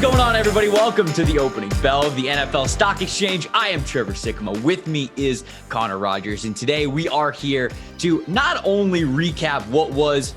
going on, everybody? Welcome to the opening bell of the NFL Stock Exchange. I am Trevor Sikkema. With me is Connor Rogers, and today we are here to not only recap what was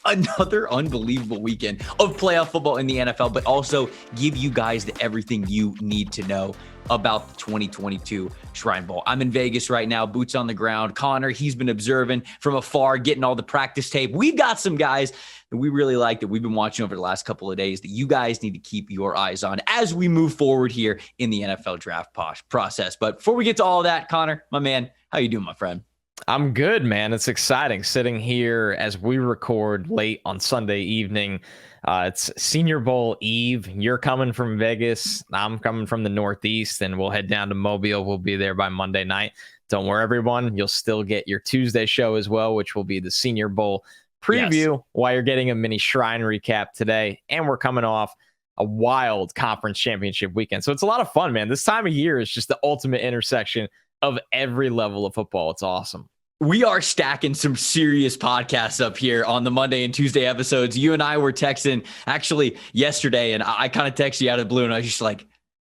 another unbelievable weekend of playoff football in the NFL, but also give you guys everything you need to know about the 2022 Shrine Bowl. I'm in Vegas right now, boots on the ground. Connor, he's been observing from afar, getting all the practice tape. We've got some guys that we really like that we've been watching over the last couple of days that you guys need to keep your eyes on as we move forward here in the NFL draft process. But before we get to all of that, Connor, my man, how you doing, my friend? I'm good, man. It's exciting sitting here as we record late on Sunday evening. It's Senior Bowl Eve. You're coming from Vegas. I'm coming from the Northeast, and we'll head down to Mobile. We'll be there by Monday night. Don't worry, everyone. You'll still get your Tuesday show as well, which will be the Senior Bowl preview, while you're getting a mini Shrine recap today. And we're coming off a wild conference championship weekend. So it's a lot of fun, man. This time of year is just the ultimate intersection of every level of football. It's awesome. We are stacking some serious podcasts up here on the Monday and Tuesday episodes. You and I were texting actually yesterday, and I kind of texted you out of the blue, and I was just like,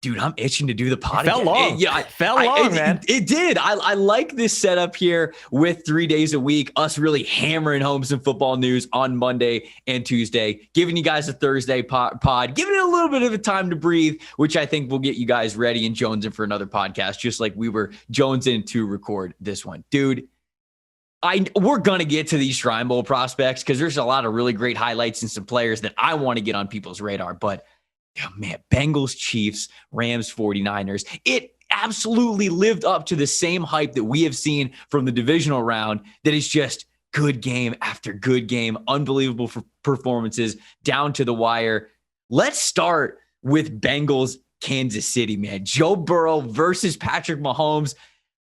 dude, I'm itching to do the podcast. Fell long, man. It did. I like this setup here with 3 days a week, us really hammering home some football news on Monday and Tuesday, giving you guys a Thursday pod, giving it a little bit of a time to breathe, which I think will get you guys ready and jonesing for another podcast, just like we were jonesing to record this one. Dude, we're going to get to these Shrine Bowl prospects because there's a lot of really great highlights and some players that I want to get on people's radar. But, man, Bengals, Chiefs, Rams, 49ers, it absolutely lived up to the same hype that we have seen from the divisional round, that is just good game after good game, unbelievable performances down to the wire. Let's start with Bengals, Kansas City, man. Joe Burrow versus Patrick Mahomes.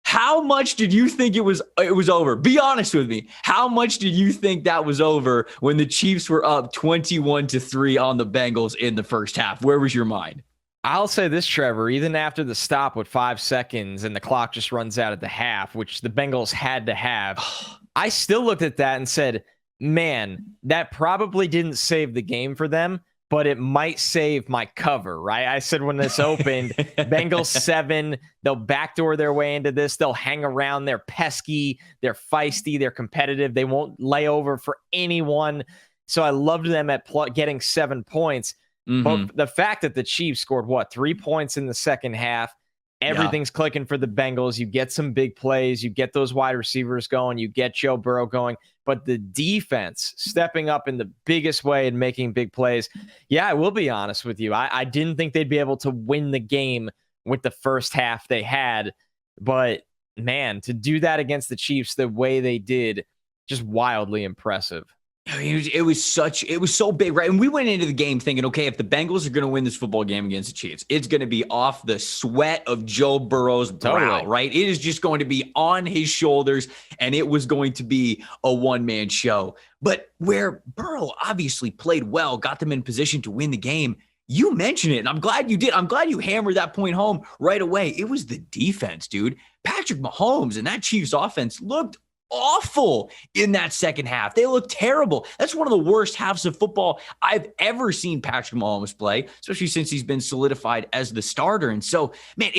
How much did you think it was over? Be honest with me. How much did you think that was over when the Chiefs were up 21-3 on the Bengals in the first half? Where was your mind? I'll say this, Trevor, even after the stop with 5 seconds and the clock just runs out at the half, which the Bengals had to have, I still looked at that and said, man, that probably didn't save the game for them, but it might save my cover, right? I said when this opened, Bengals 7, they'll backdoor their way into this. They'll hang around. They're pesky. They're feisty. They're competitive. They won't lay over for anyone. So I loved them at getting 7 points. Mm-hmm. But the fact that the Chiefs scored, 3 points in the second half, everything's clicking for the Bengals. You get some big plays. You get those wide receivers going. You get Joe Burrow going. But the defense stepping up in the biggest way and making big plays. Yeah, I will be honest with you. I didn't think they'd be able to win the game with the first half they had. But, man, to do that against the Chiefs the way they did, just wildly impressive. It was so big, right? And we went into the game thinking, okay, if the Bengals are going to win this football game against the Chiefs, it's going to be off the sweat of Joe Burrow's brow, right? It is just going to be on his shoulders, and it was going to be a one-man show. But where Burrow obviously played well, got them in position to win the game, you mentioned it, and I'm glad you did. I'm glad you hammered that point home right away. It was the defense, dude. Patrick Mahomes and that Chiefs offense looked awful in that second half. They look terrible. That's one of the worst halves of football I've ever seen Patrick Mahomes play, especially since he's been solidified as the starter. And so, man,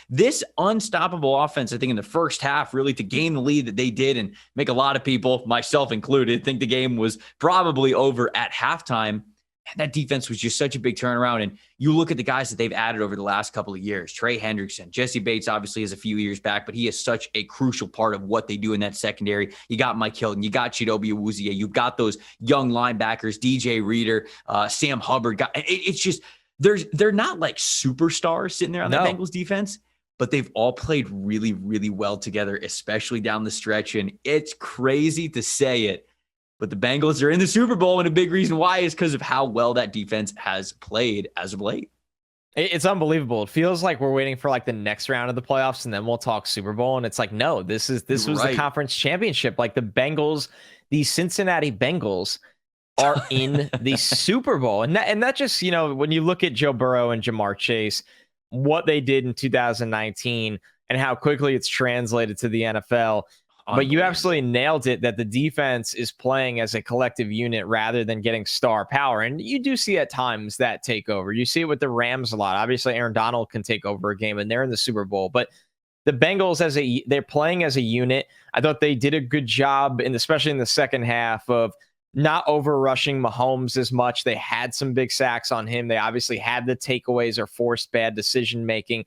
this unstoppable offense, I think in the first half, really to gain the lead that they did and make a lot of people, myself included, think the game was probably over at halftime. And that defense was just such a big turnaround. And you look at the guys that they've added over the last couple of years, Trey Hendrickson, Jesse Bates obviously is a few years back, but he is such a crucial part of what they do in that secondary. You got Mike Hilton, you got Chidobe Awuzie, you've got those young linebackers, DJ Reader, Sam Hubbard. It's just, they're not like superstars sitting there on the Bengals defense, but they've all played really, really well together, especially down the stretch. And it's crazy to say it, but the Bengals are in the Super Bowl, and a big reason why is because of how well that defense has played as of late. It's unbelievable. It feels like we're waiting for like the next round of the playoffs, and then we'll talk Super Bowl. And it's like, no, this was the conference championship. Like the Bengals, the Cincinnati Bengals are in the Super Bowl. And that just, when you look at Joe Burrow and Jamar Chase, what they did in 2019 and how quickly it's translated to the NFL. But you absolutely nailed it that the defense is playing as a collective unit rather than getting star power. And you do see at times that takeover. You see it with the Rams a lot. Obviously, Aaron Donald can take over a game and they're in the Super Bowl. But the Bengals, they're playing as a unit. I thought they did a good job, especially in the second half, of not over rushing Mahomes as much. They had some big sacks on him. They obviously had the takeaways or forced bad decision making.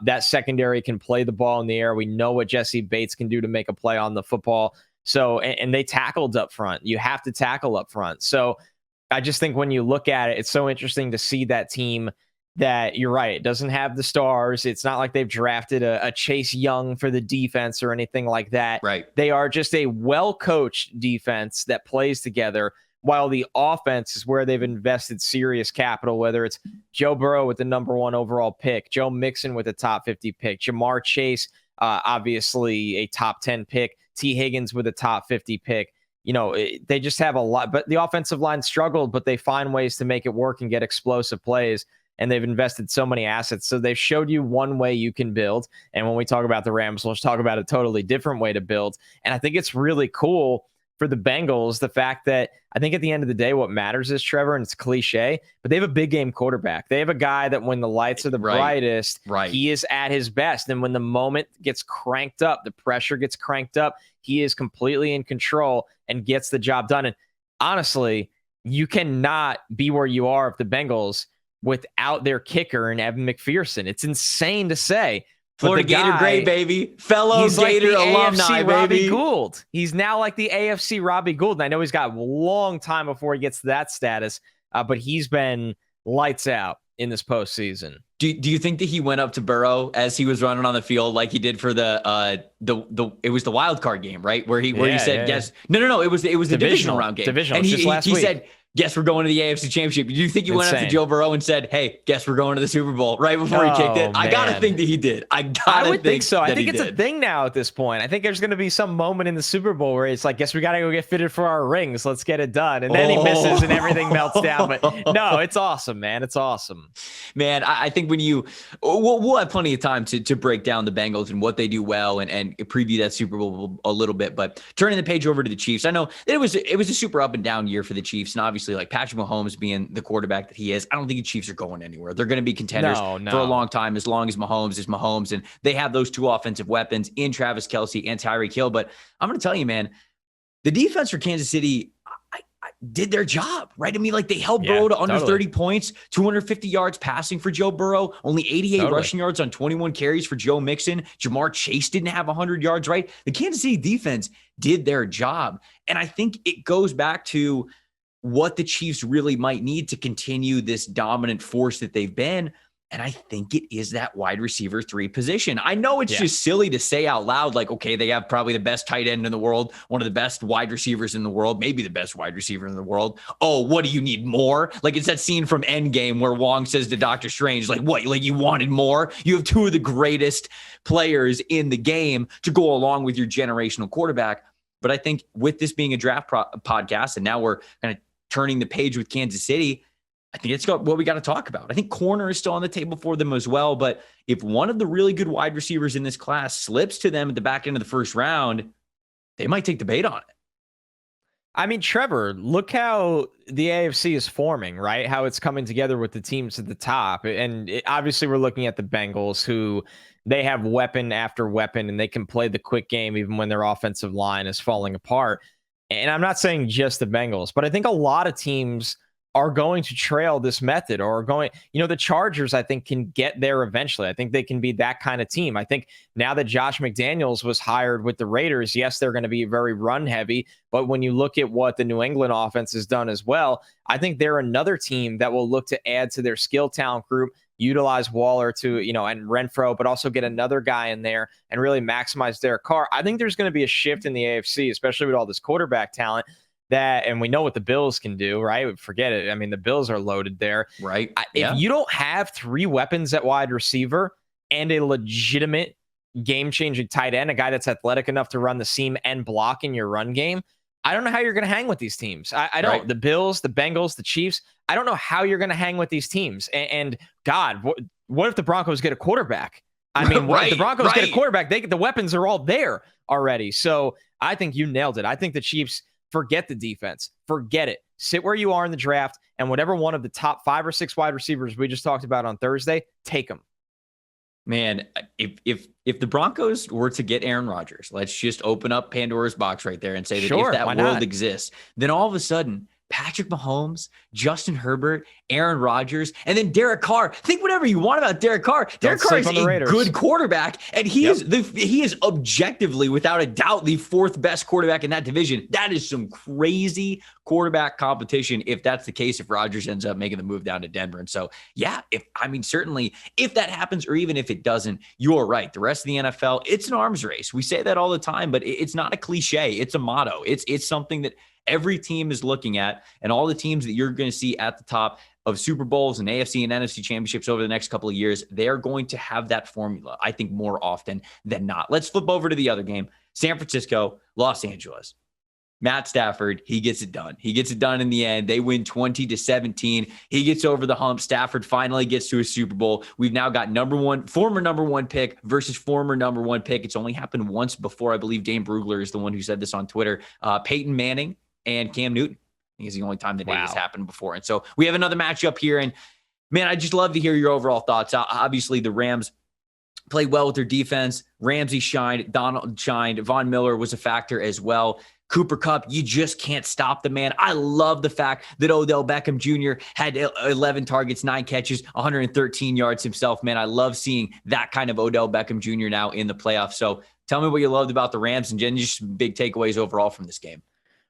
That secondary can play the ball in the air. We know what Jesse Bates can do to make a play on the football. So, and they tackled up front. You have to tackle up front. So I just think when you look at it, it's so interesting to see that team that, you're right, it doesn't have the stars. It's not like they've drafted a Chase Young for the defense or anything like that. Right. They are just a well-coached defense that plays together, while the offense is where they've invested serious capital, whether it's Joe Burrow with the number 1 overall pick, Joe Mixon with a top 50 pick, Jamar Chase, obviously a top 10 pick, T. Higgins with a top 50 pick. They just have a lot, but the offensive line struggled, but they find ways to make it work and get explosive plays. And they've invested so many assets. So they've showed you one way you can build. And when we talk about the Rams, let's talk about a totally different way to build. And I think it's really cool for the Bengals, the fact that I think at the end of the day, what matters is, Trevor, and it's cliche, but they have a big game quarterback. They have a guy that when the lights are the brightest, he is at his best. And when the moment gets cranked up, the pressure gets cranked up, he is completely in control and gets the job done. And honestly, you cannot be where you are if the Bengals without their kicker and Evan McPherson. It's insane to say. Florida Gator grade, baby. Fellow Gator like alumni, AFC baby. Robbie Gould. He's now like the AFC Robbie Gould. And I know he's got a long time before he gets to that status, but he's been lights out in this postseason. Do you think that he went up to Burrow as he was running on the field like he did for it was the wild card game, right? Where he said, yes. No, it was the divisional round game. And he said, guess we're going to the AFC Championship. Do you think he went up to Joe Burrow and said, hey, guess we're going to the Super Bowl right before he kicked it? I got to think that he did. I would think so. I think it's a thing now at this point. I think there's going to be some moment in the Super Bowl where it's like, guess we got to go get fitted for our rings. Let's get it done. And then he misses and everything melts down. But no, it's awesome, man. It's awesome. Man, I think when we'll have plenty of time to break down the Bengals and what they do well and preview that Super Bowl a little bit. But turning the page over to the Chiefs, I know that it was a super up and down year for the Chiefs. And obviously, like Patrick Mahomes being the quarterback that he is, I don't think the Chiefs are going anywhere. They're going to be contenders for a long time, as long as Mahomes is Mahomes. And they have those two offensive weapons in Travis Kelce and Tyreek Hill. But I'm going to tell you, man, the defense for Kansas City did their job, right? I mean, like, they held Burrow to under 30 points, 250 yards passing for Joe Burrow, only 88 rushing yards on 21 carries for Joe Mixon. Jamar Chase didn't have 100 yards, right? The Kansas City defense did their job. And I think it goes back to what the Chiefs really might need to continue this dominant force that they've been. And I think it is that wide receiver 3 position. I know it's just silly to say out loud, like, okay, they have probably the best tight end in the world, one of the best wide receivers in the world, maybe the best wide receiver in the world. Oh, what do you need more? Like, it's that scene from Endgame where Wong says to Doctor Strange, like, what, like, you wanted more? You have 2 of the greatest players in the game to go along with your generational quarterback. But I think with this being a draft podcast, and now we're kind of turning the page with Kansas City, I think it's what we got to talk about. I think corner is still on the table for them as well. But if one of the really good wide receivers in this class slips to them at the back end of the first round, they might take the bait on it. I mean, Trevor, look how the AFC is forming, right? How it's coming together with the teams at the top. And obviously we're looking at the Bengals, who they have weapon after weapon, and they can play the quick game even when their offensive line is falling apart. And I'm not saying just the Bengals, but I think a lot of teams are going to trail this method, or are going, the Chargers, I think, can get there eventually. I think they can be that kind of team. I think now that Josh McDaniels was hired with the Raiders, yes, they're going to be very run heavy, but when you look at what the New England offense has done as well, I think they're another team that will look to add to their skill talent group, utilize Waller to, and Renfro, but also get another guy in there and really maximize their Carr. I think there's going to be a shift in the AFC, especially with all this quarterback talent. And we know what the Bills can do, right? Forget it. I mean, the Bills are loaded there. Right. If you don't have 3 weapons at wide receiver and a legitimate game-changing tight end, a guy that's athletic enough to run the seam and block in your run game, I don't know how you're going to hang with these teams. I don't. Right. The Bills, the Bengals, the Chiefs, I don't know how you're going to hang with these teams. And God, what if the Broncos get a quarterback? I mean, if the Broncos get a quarterback, the weapons are all there already. So I think you nailed it. I think the Chiefs forget the defense. Forget it. Sit where you are in the draft, and whatever one of the top 5 or 6 wide receivers we just talked about on Thursday, take them. Man, if the Broncos were to get Aaron Rodgers, let's just open up Pandora's box right there and say that if that world exists, then all of a sudden Patrick Mahomes, Justin Herbert, Aaron Rodgers, and then Derek Carr. Think whatever you want about Derek Carr. Derek Carr is a good quarterback, and he is objectively, without a doubt, the 4th best quarterback in that division. That is some crazy quarterback competition if that's the case, if Rodgers ends up making the move down to Denver. And so, certainly if that happens, or even if it doesn't, you're right. The rest of the NFL, it's an arms race. We say that all the time, but it's not a cliche. It's a motto. It's something that every team is looking at, and all the teams that you're going to see at the top of Super Bowls and AFC and NFC championships over the next couple of years, they're going to have that formula, I think, more often than not. Let's flip over to the other game. San Francisco, Los Angeles. Matt Stafford, he gets it done. He gets it done in the end. They win 20-17. He gets over the hump. Stafford finally gets to a Super Bowl. We've now got former number one pick versus former number one pick. It's only happened once before. I believe Dane Brugler is the one who said this on Twitter. Peyton Manning and Cam Newton. I think it's the only time that it has happened before. And so we have another matchup here. And man, I just love to hear your overall thoughts. Obviously, the Rams played well with their defense. Ramsey shined. Donald shined. Von Miller was a factor as well. Cooper Kupp, you just can't stop the man. I love the fact that Odell Beckham Jr. had 11 targets, 9 catches, 113 yards himself. Man, I love seeing that kind of Odell Beckham Jr. now in the playoffs. So tell me what you loved about the Rams and just big takeaways overall from this game.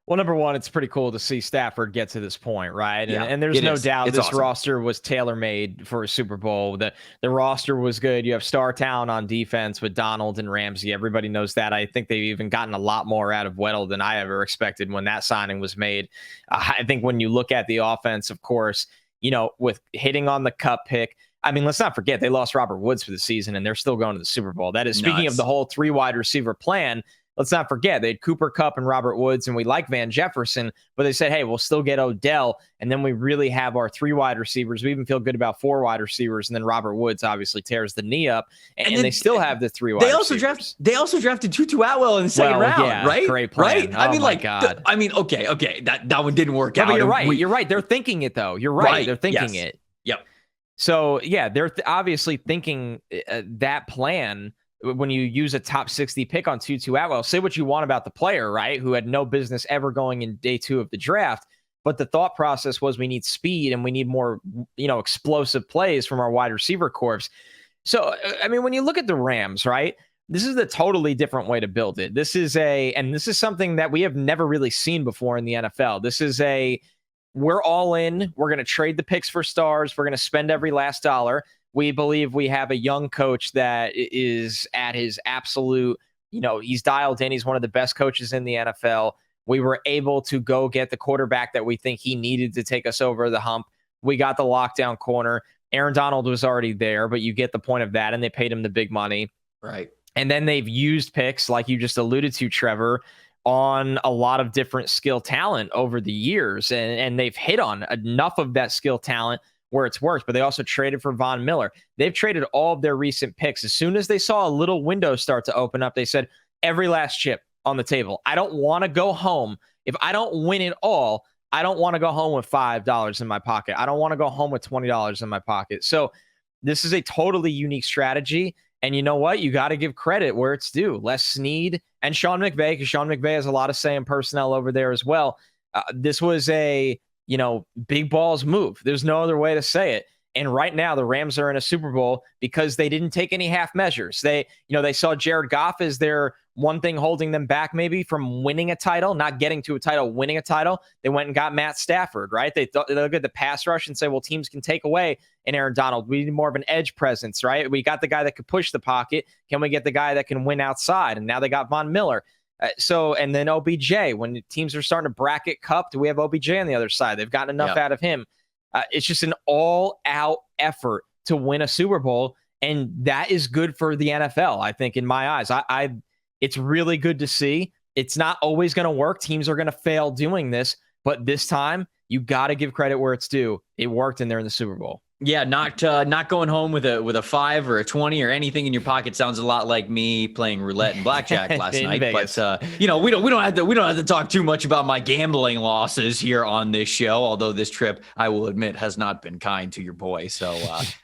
Well, number one, it's pretty cool to see Stafford get to this point, right? And there's no doubt this roster was tailor-made for a Super Bowl. The roster was good. You have star talent on defense with Donald and Ramsey. Everybody knows that. I think they've even gotten a lot more out of Weddle than I ever expected when that signing was made. I think when you look at the offense, of course, with hitting on the Kupp pick, I mean, let's not forget they lost Robert Woods for the season, and they're still going to the Super Bowl. That is, speaking of the whole 3 wide receiver plan, let's not forget they had Cooper Kupp and Robert Woods, and we like Van Jefferson, but they said, hey, we'll still get Odell, and then we really have our 3 wide receivers. We even feel good about 4 wide receivers, and then Robert Woods obviously tears the knee up, and they still have the 3 wide receivers. They also drafted Tutu Atwell in the second round, right? Great plan. Right? I mean, okay, that one didn't work out. But you're right. You're right. They're thinking it, though. You're right. They're thinking it. Yep. So, they're obviously thinking that plan. When you use a top 60 pick on Tutu Atwell, say what you want about the player, right? Who had no business ever going in day 2 of the draft. But the thought process was we need speed and we need more, explosive plays from our wide receiver corps. So, I mean, when you look at the Rams, right, this is a totally different way to build it. This is something that we have never really seen before in the NFL. This is we're all in. We're going to trade the picks for stars. We're going to spend every last dollar. We believe we have a young coach that is at his absolute, he's dialed in. He's one of the best coaches in the NFL. We were able to go get the quarterback that we think he needed to take us over the hump. We got the lockdown corner. Aaron Donald was already there, but you get the point of that, and they paid him the big money. Right. And then they've used picks, like you just alluded to, Trevor, on a lot of different skill talent over the years, and they've hit on enough of that skill talent where it's worked, but they also traded for Von Miller. They've traded all of their recent picks. As soon as they saw a little window start to open up, they said, every last chip on the table. I don't want to go home. If I don't win it all, I don't want to go home with $5 in my pocket. I don't want to go home with $20 in my pocket. So this is a totally unique strategy. And you know what? You got to give credit where it's due. Les Snead and Sean McVay, because Sean McVay has a lot of say in personnel over there as well. This was a big balls move. There's no other way to say it. And right now the Rams are in a Super Bowl because they didn't take any half measures. They saw Jared Goff as their one thing holding them back maybe from winning a title, not getting to a title, winning a title. They went and got Matt Stafford, right? They look at the pass rush and say, well, teams can take away an Aaron Donald. We need more of an edge presence, right? We got the guy that could push the pocket. Can we get the guy that can win outside? And now they got Von Miller. And then OBJ, when teams are starting to bracket Kupp, do we have OBJ on the other side? They've gotten enough out of him. It's just an all-out effort to win a Super Bowl, and that is good for the NFL, I think, in my eyes. It's really good to see. It's not always going to work. Teams are going to fail doing this, but this time, you got to give credit where it's due. It worked, and they're in the Super Bowl. Yeah, not going home with a 5 or a 20 or anything in your pocket sounds a lot like me playing roulette and blackjack last night. Vegas. But we don't have to talk too much about my gambling losses here on this show. Although this trip, I will admit, has not been kind to your boy. So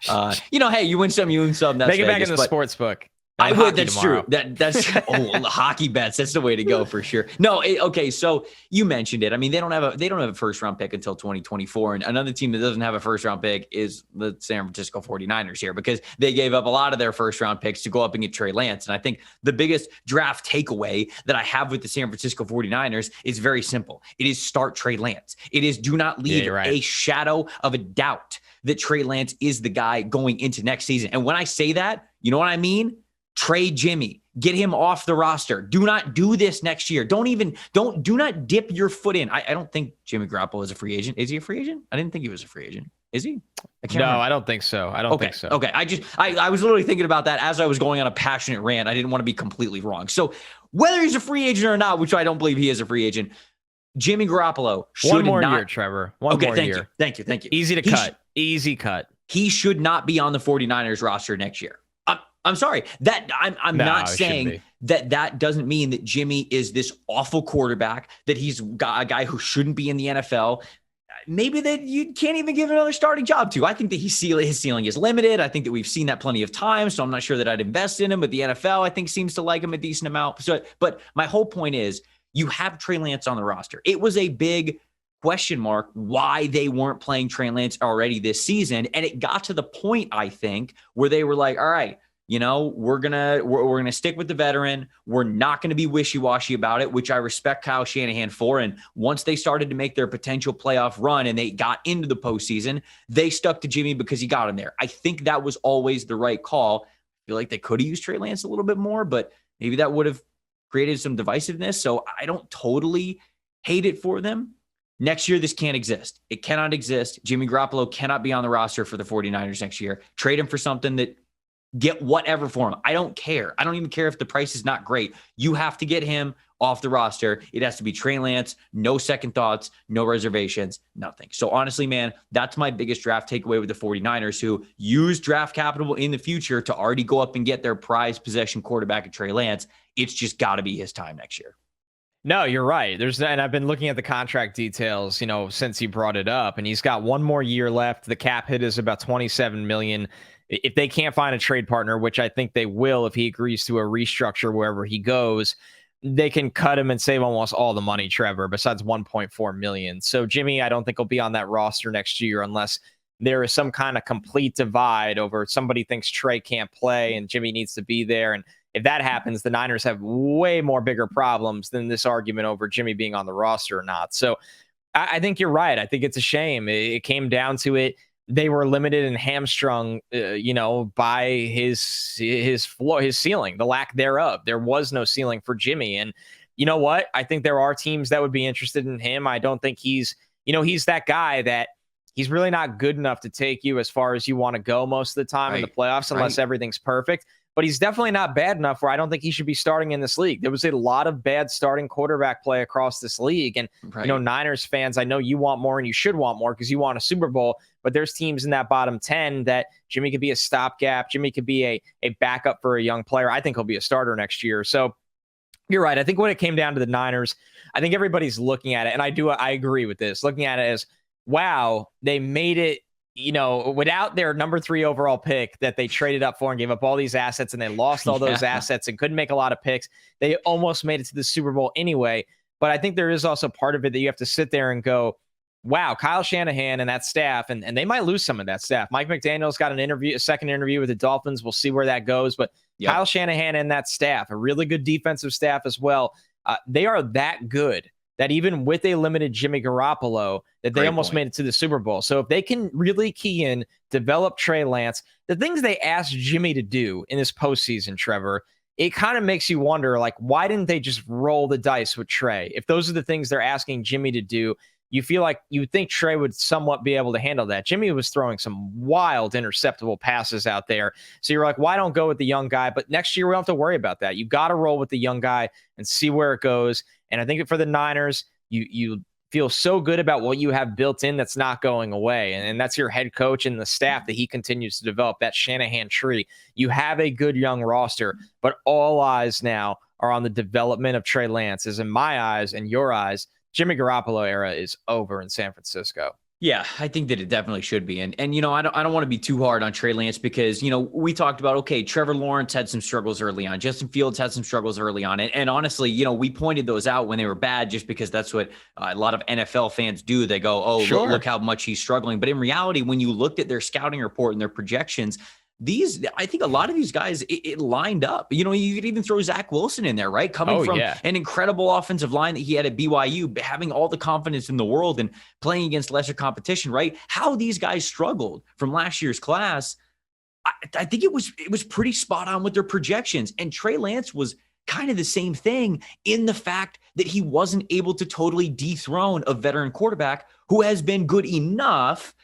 hey, you win some, you win some. That's Make it Vegas, back in the sports book. I would. That's tomorrow. True. That's the hockey bets. That's the way to go for sure. No, okay. So you mentioned it. I mean, they don't have a first round pick until 2024. And another team that doesn't have a first round pick is the San Francisco 49ers here, because they gave up a lot of their first round picks to go up and get Trey Lance. And I think the biggest draft takeaway that I have with the San Francisco 49ers is very simple. It is start Trey Lance. It is do not leave a shadow of a doubt that Trey Lance is the guy going into next season. And when I say that, you know what I mean? Trade Jimmy, get him off the roster. Do not do this next year. Do not dip your foot in. I don't think Jimmy Garoppolo is a free agent. Is he a free agent? I didn't think he was a free agent. Is he? I don't think so. I don't think so. Okay. I was literally thinking about that as I was going on a passionate rant. I didn't want to be completely wrong. So whether he's a free agent or not, which I don't believe he is a free agent, Jimmy Garoppolo should one more not, year, Trevor. One more year. Thank you. Easy to cut. Easy cut. He should not be on the 49ers roster next year. I'm sorry that I'm not saying that doesn't mean that Jimmy is this awful quarterback, that he's got a guy who shouldn't be in the NFL. Maybe that you can't even give another starting job to. I think that his ceiling is limited. I think that we've seen that plenty of times. So I'm not sure that I'd invest in him, but the NFL, I think, seems to like him a decent amount. So, but my whole point is you have Trey Lance on the roster. It was a big question mark why they weren't playing Trey Lance already this season. And it got to the point, I think, where they were like, all right, we're gonna stick with the veteran. We're not gonna be wishy-washy about it, which I respect Kyle Shanahan for. And once they started to make their potential playoff run and they got into the postseason, they stuck to Jimmy because he got him there. I think that was always the right call. I feel like they could have used Trey Lance a little bit more, but maybe that would have created some divisiveness. So I don't totally hate it for them. Next year, this can't exist. It cannot exist. Jimmy Garoppolo cannot be on the roster for the 49ers next year. Trade him for something that get whatever for him. I don't care. I don't even care if the price is not great. You have to get him off the roster. It has to be Trey Lance, no second thoughts, no reservations, nothing. So honestly, man, that's my biggest draft takeaway with the 49ers, who use draft capital in the future to already go up and get their prized possession quarterback at Trey Lance. It's just got to be his time next year. No, you're right. And I've been looking at the contract details, since you brought it up, and he's got one more year left. The cap hit is about $27 million. If they can't find a trade partner, which I think they will if he agrees to a restructure wherever he goes, they can cut him and save almost all the money, Trevor, besides $1.4 million. So Jimmy, I don't think will be on that roster next year unless there is some kind of complete divide over somebody thinks Trey can't play and Jimmy needs to be there. And if that happens, the Niners have way more bigger problems than this argument over Jimmy being on the roster or not. So I think you're right. I think it's a shame. It came down to it. They were limited and hamstrung, by his floor, his ceiling, the lack thereof. There was no ceiling for Jimmy. And you know what? I think there are teams that would be interested in him. I don't think he's that guy that he's really not good enough to take you as far as you want to go most of the time in the playoffs, unless everything's perfect. But he's definitely not bad enough where I don't think he should be starting in this league. There was a lot of bad starting quarterback play across this league. And, Niners fans, I know you want more and you should want more because you want a Super Bowl. But there's teams in that bottom 10 that Jimmy could be a stopgap. Jimmy could be a backup for a young player. I think he'll be a starter next year. So you're right. I think when it came down to the Niners, I think everybody's looking at it. And I agree with this, looking at it as, wow, they made it, without their number 3 overall pick that they traded up for and gave up all these assets and they lost all those assets and couldn't make a lot of picks. They almost made it to the Super Bowl anyway. But I think there is also part of it that you have to sit there and go, wow, Kyle Shanahan and that staff, and they might lose some of that staff. Mike McDaniel's got a second interview with the Dolphins. We'll see where that goes. But Kyle Shanahan and that staff, a really good defensive staff as well, they are that good that even with a limited Jimmy Garoppolo, that they almost made it to the Super Bowl. So if they can really key in, develop Trey Lance, the things they asked Jimmy to do in this postseason, Trevor, it kind of makes you wonder, like, why didn't they just roll the dice with Trey? If those are the things they're asking Jimmy to do, you feel like you would think Trey would somewhat be able to handle that. Jimmy was throwing some wild interceptable passes out there. So you're like, why don't go with the young guy? But next year, we don't have to worry about that. You got to roll with the young guy and see where it goes. And I think for the Niners, you feel so good about what you have built in that's not going away. And that's your head coach and the staff that he continues to develop, that Shanahan tree. You have a good young roster, but all eyes now are on the development of Trey Lance. As in my eyes and your eyes, Jimmy Garoppolo era is over in San Francisco. Yeah, I think that it definitely should be. And I don't want to be too hard on Trey Lance because, we talked about, okay, Trevor Lawrence had some struggles early on. Justin Fields had some struggles early on. And honestly, we pointed those out when they were bad just because that's what a lot of NFL fans do. They go, oh, sure, look how much he's struggling. But in reality, when you looked at their scouting report and their projections, I think a lot of these guys, it lined up. You could even throw Zach Wilson in there, right? Coming from an incredible offensive line that he had at BYU, having all the confidence in the world and playing against lesser competition, right? How these guys struggled from last year's class, I think it was pretty spot on with their projections. And Trey Lance was kind of the same thing in the fact that he wasn't able to totally dethrone a veteran quarterback who has been good enough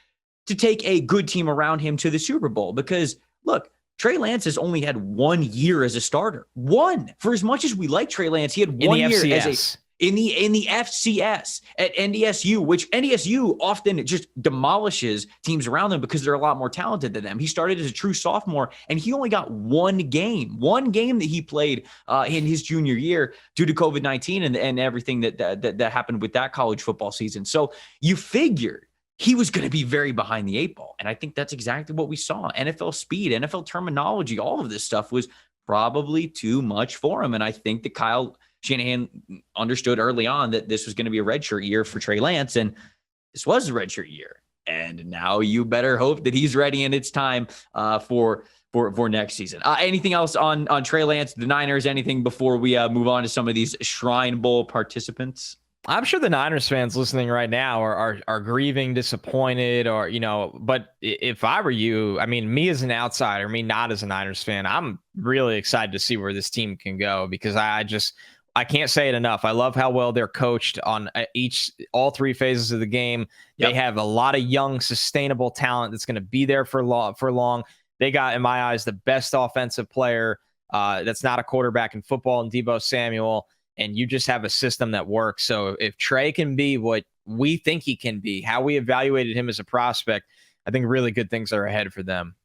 to take a good team around him to the Super Bowl. Because look, Trey Lance has only had 1 year as a starter. One. For as much as we like Trey Lance, he had 1 year as in the FCS at NDSU, which NDSU often just demolishes teams around them because they're a lot more talented than them. He started as a true sophomore, and he only got one game that he played in his junior year due to COVID-19 and everything that happened with that college football season. So you figured he was going to be very behind the eight ball. And I think that's exactly what we saw. NFL speed, NFL terminology, all of this stuff was probably too much for him. And I think that Kyle Shanahan understood early on that this was going to be a redshirt year for Trey Lance. And this was a redshirt year. And now you better hope that he's ready and it's time for next season. Anything else on Trey Lance, the Niners, anything before we move on to some of these Shrine Bowl participants? I'm sure the Niners fans listening right now are grieving, disappointed, or, but if I were you, I mean, me as an outsider, me not as a Niners fan, I'm really excited to see where this team can go because I can't say it enough. I love how well they're coached on all three phases of the game. Yep. They have a lot of young, sustainable talent that's going to be there for long. They got, in my eyes, the best offensive player that's not a quarterback in football in Deebo Samuel. And you just have a system that works. So if Trey can be what we think he can be, how we evaluated him as a prospect, I think really good things are ahead for them.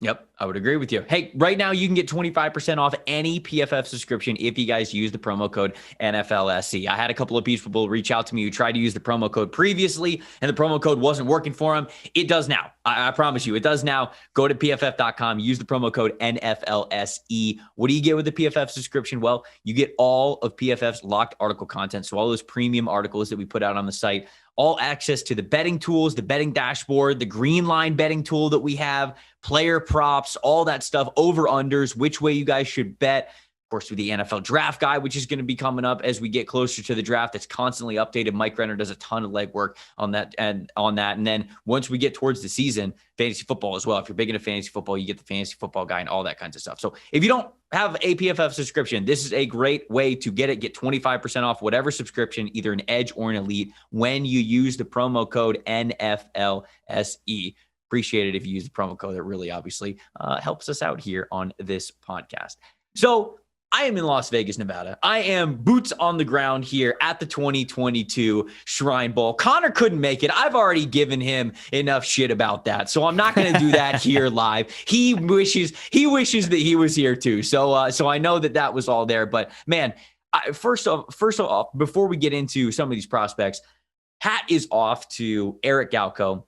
Yep, I would agree with you. Hey, right now you can get 25% off any PFF subscription if you guys use the promo code NFLSC. I had a couple of people reach out to me who tried to use the promo code previously, and the promo code wasn't working for them. It does now. I promise you, it does now. Go to PFF.com, use the promo code NFLSE. What do you get with the PFF subscription? Well, you get all of PFF's locked article content, so all those premium articles that we put out on the site, all access to the betting tools, the betting dashboard, the green line betting tool that we have, player props, all that stuff, over-unders, which way you guys should bet. Of course, with the NFL draft guide, which is going to be coming up as we get closer to the draft. It's constantly updated. Mike Renner does a ton of legwork on that. And then once we get towards the season, fantasy football as well. If you're big into fantasy football, you get the fantasy football guide and all that kinds of stuff. So if you don't have a PFF subscription, this is a great way to get it. Get 25% off whatever subscription, either an Edge or an Elite, when you use the promo code NFLSE. Appreciate it if you use the promo code. That really obviously helps us out here on this podcast. So I am in Las Vegas, Nevada. I am boots on the ground here at the 2022 Shrine Bowl. Connor couldn't make it. I've already given him enough shit about that, so I'm not going to do that here live. He wishes that he was here too. So I know that was all there. But man, first off, before we get into some of these prospects, hat is off to Eric Galko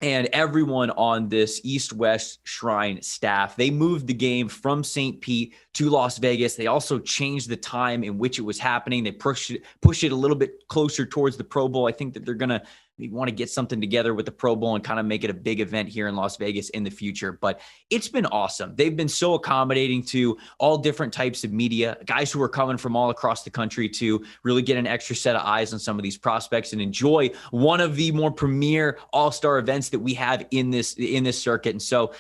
and everyone on this East-West Shrine staff. They moved the game from St. Pete to Las Vegas. They also changed the time in which it was happening. They pushed it a little bit closer towards the Pro Bowl. I think that they're going to want to get something together with the Pro Bowl and kind of make it a big event here in Las Vegas in the future. But it's been awesome. They've been so accommodating to all different types of media, guys who are coming from all across the country to really get an extra set of eyes on some of these prospects and enjoy one of the more premier all-star events that we have in this circuit. And so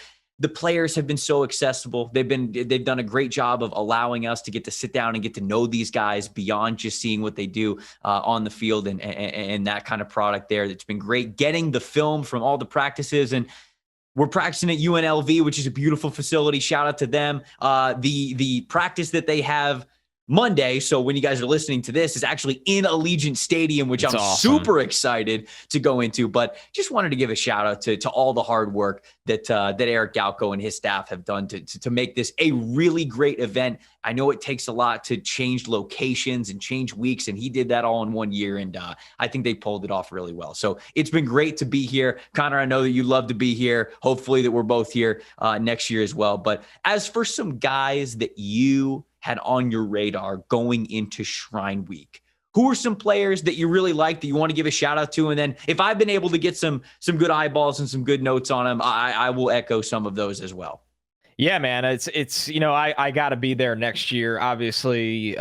the players have been so accessible. They've done a great job of allowing us to get to sit down and get to know these guys beyond just seeing what they do on the field and that kind of product there. It's been great getting the film from all the practices, and we're practicing at UNLV, which is a beautiful facility. Shout out to them. The practice that they have Monday, so when you guys are listening to this, is actually in Allegiant Stadium, which I'm super excited to go into. But just wanted to give a shout out to all the hard work that Eric Galko and his staff have done to make this a really great event. I know it takes a lot to change locations and change weeks, and he did that all in 1 year, and I think they pulled it off really well. So it's been great to be here. Connor, I know that you love to be here. Hopefully that we're both here next year as well. But as for some guys that you had on your radar going into Shrine Week, who are some players that you really like that you want to give a shout out to? And then if I've been able to get some good eyeballs and some good notes on them, I will echo some of those as well. Yeah, man, it's I got to be there next year. Obviously,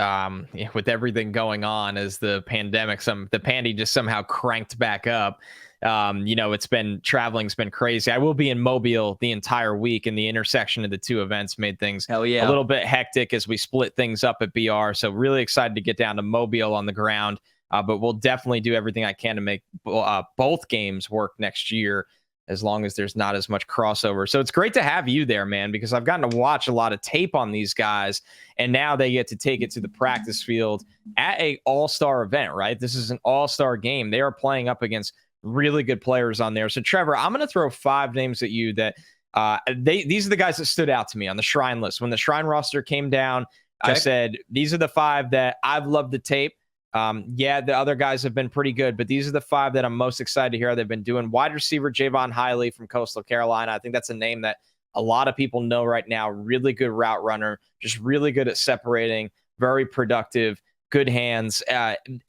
with everything going on as the pandemic, the pandy just somehow cranked back up. Traveling's been crazy. I will be in Mobile the entire week, and the intersection of the two events made things a little bit hectic as we split things up at BR. So really excited to get down to Mobile on the ground. But we'll definitely do everything I can to make both games work next year, as long as there's not as much crossover. So it's great to have you there, man, because I've gotten to watch a lot of tape on these guys, and now they get to take it to the practice field at a all-star event, right? This is an all-star game. They are playing up against really good players on there. So Trevor, I'm going to throw 5 names at you that these are the guys that stood out to me on the Shrine list. When the Shrine roster came down, I said, these are the 5 that I've loved the tape. The other guys have been pretty good, but these are the 5 that I'm most excited to hear how they've been doing. Wide receiver Javon Hiley from Coastal Carolina. I think that's a name that a lot of people know right now. Really good route runner, just really good at separating, very productive, good hands.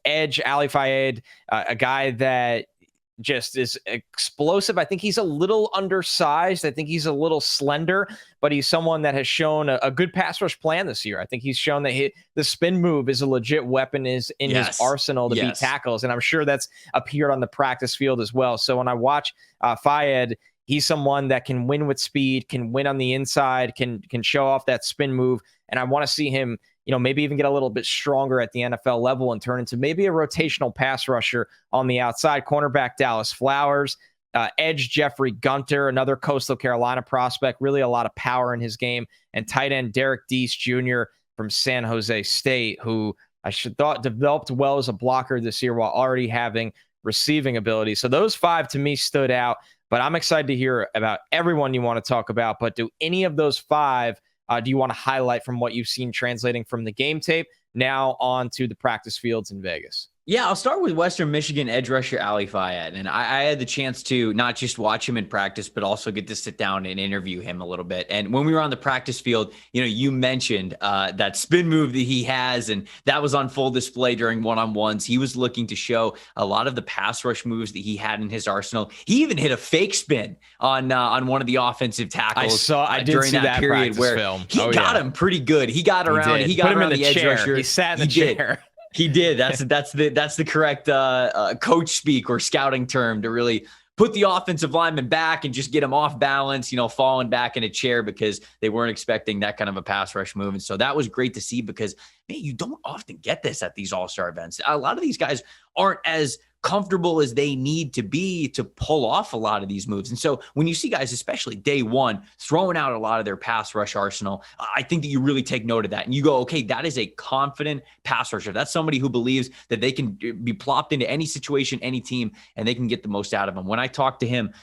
Edge Ali Fayed, a guy that just is explosive. I think he's a little undersized. I think he's a little slender, but he's someone that has shown a good pass rush plan this year. I think he's shown that the spin move is a legit weapon in his arsenal to beat tackles. And I'm sure that's appeared on the practice field as well. So when I watch Fayed, he's someone that can win with speed, can win on the inside, can show off that spin move. And I want to see him, maybe even get a little bit stronger at the NFL level and turn into maybe a rotational pass rusher on the outside. Cornerback Dallas Flowers, edge Jeffrey Gunter, another Coastal Carolina prospect, really a lot of power in his game, and tight end Derek Deese Jr. from San Jose State, who I thought developed well as a blocker this year while already having receiving ability. So those 5 to me stood out, but I'm excited to hear about everyone you want to talk about. But do any of those 5 do you want to highlight from what you've seen translating from the game tape now on to the practice fields in Vegas? Yeah, I'll start with Western Michigan edge rusher Ali Fayed. And I had the chance to not just watch him in practice, but also get to sit down and interview him a little bit. And when we were on the practice field, you mentioned that spin move that he has, and that was on full display during one-on-ones. He was looking to show a lot of the pass rush moves that he had in his arsenal. He even hit a fake spin on one of the offensive tackles. I did during see that period where film. He got him pretty good. He got around. He got around the edge rusher. He sat in the chair. He did. That's the correct coach speak or scouting term to really put the offensive lineman back and just get him off balance, falling back in a chair because they weren't expecting that kind of a pass rush move. And so that was great to see because, man, you don't often get this at these all-star events. A lot of these guys aren't as comfortable as they need to be to pull off a lot of these moves. And so when you see guys, especially day one, throwing out a lot of their pass rush arsenal, I think that you really take note of that. And you go, okay, that is a confident pass rusher. That's somebody who believes that they can be plopped into any situation, any team, and they can get the most out of them. When I talked to him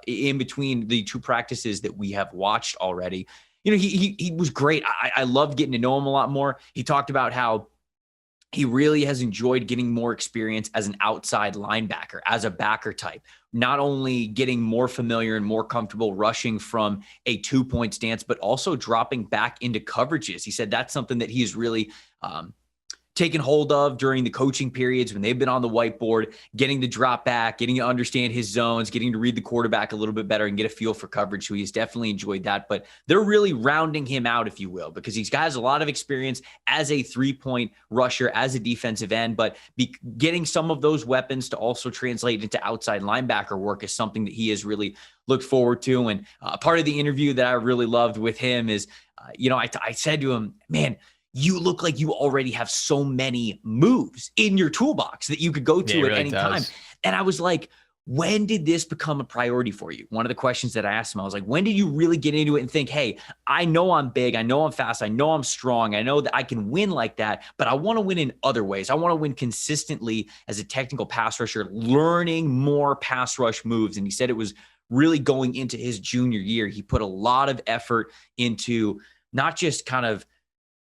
in between the 2 practices that we have watched already, he was great. I love getting to know him a lot more. He talked about how he really has enjoyed getting more experience as an outside linebacker, as a backer type, not only getting more familiar and more comfortable rushing from a 2-point stance, but also dropping back into coverages. He said that's something that he's really taken hold of during the coaching periods when they've been on the whiteboard, getting to drop back, getting to understand his zones, getting to read the quarterback a little bit better and get a feel for coverage. So he's definitely enjoyed that, but they're really rounding him out, if you will, because he's got a lot of experience as a 3-point rusher, as a defensive end, but getting some of those weapons to also translate into outside linebacker work is something that he has really looked forward to. And part of the interview that I really loved with him is, I said to him, man, you look like you already have so many moves in your toolbox that you could go to at any time. And I was like, when did this become a priority for you? One of the questions that I asked him, I was like, when did you really get into it and think, hey, I know I'm big, I know I'm fast, I know I'm strong, I know that I can win like that, but I want to win in other ways. I want to win consistently as a technical pass rusher, learning more pass rush moves. And he said it was really going into his junior year. He put a lot of effort into not just kind of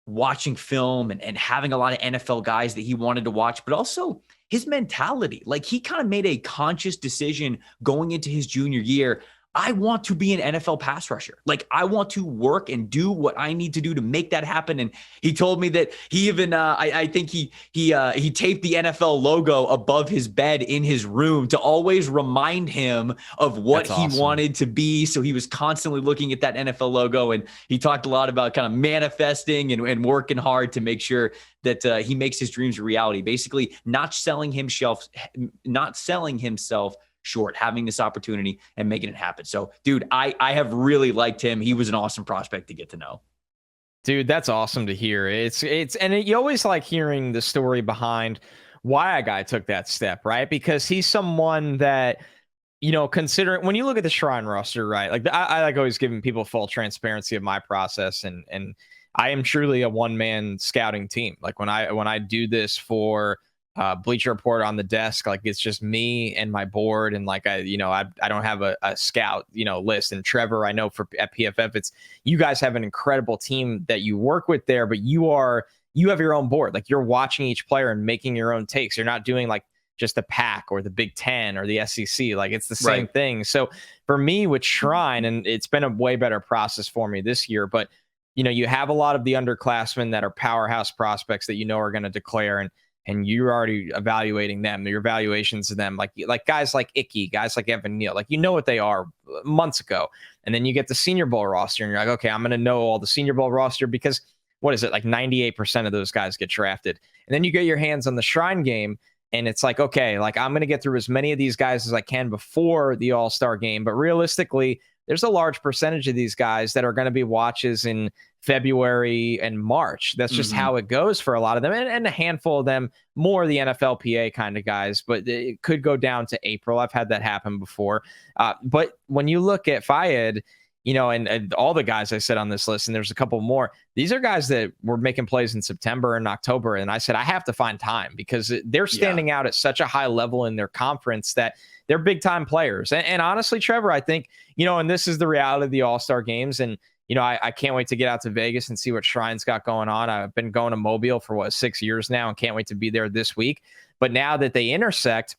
watching film and having a lot of NFL guys that he wanted to watch, but also his mentality. Like, he kind of made a conscious decision going into his junior year. I want to be an NFL pass rusher. Like, I want to work and do what I need to do to make that happen. And he told me that he even, I think he taped the NFL logo above his bed in his room to always remind him of what he wanted to be. So he was constantly looking at that NFL logo. And he talked a lot about kind of manifesting and working hard to make sure that he makes his dreams a reality. Basically, not selling himself short, having this opportunity and making it happen. So, dude, I have really liked him. He was an awesome prospect to get to know. Dude, that's awesome to hear. You always like hearing the story behind why a guy took that step, right? Because he's someone that, considering when you look at the Shrine roster, right? Like, I like always giving people full transparency of my process, and I am truly a one-man scouting team. Like, when I do this for Bleacher Report on the desk, like, it's just me and my board, and like I don't have a scout list. And Trevor, I know at PFF, it's you guys have an incredible team that you work with there, but you have your own board. Like, you're watching each player and making your own takes. You're not doing like just the Pac or the Big Ten or the SEC. Like, it's the same thing. So for me with Shrine, and it's been a way better process for me this year, but you have a lot of the underclassmen that are powerhouse prospects that are going to declare, and you're already evaluating them, your evaluations of them, like guys like Icky, guys like Evan Neal, like, what they are months ago. And then you get the Senior Bowl roster and you're like, okay, I'm going to know all the Senior Bowl roster because what is it? Like 98% of those guys get drafted. And then you get your hands on the Shrine game and it's like, okay, like, I'm going to get through as many of these guys as I can before the All-Star game. But realistically, there's a large percentage of these guys that are going to be watches in February and March. That's just how it goes for a lot of them. And a handful of them, more the NFLPA kind of guys, but it could go down to April. I've had that happen before. But when you look at Fayed, and all the guys I said on this list, and there's a couple more, these are guys that were making plays in September and October. And I said, I have to find time because they're standing out at such a high level in their conference that they're big time players. And honestly, Trevor, I think, and this is the reality of the All-Star games. And, I can't wait to get out to Vegas and see what Shrine's got going on. I've been going to Mobile for 6 years now and can't wait to be there this week. But now that they intersect,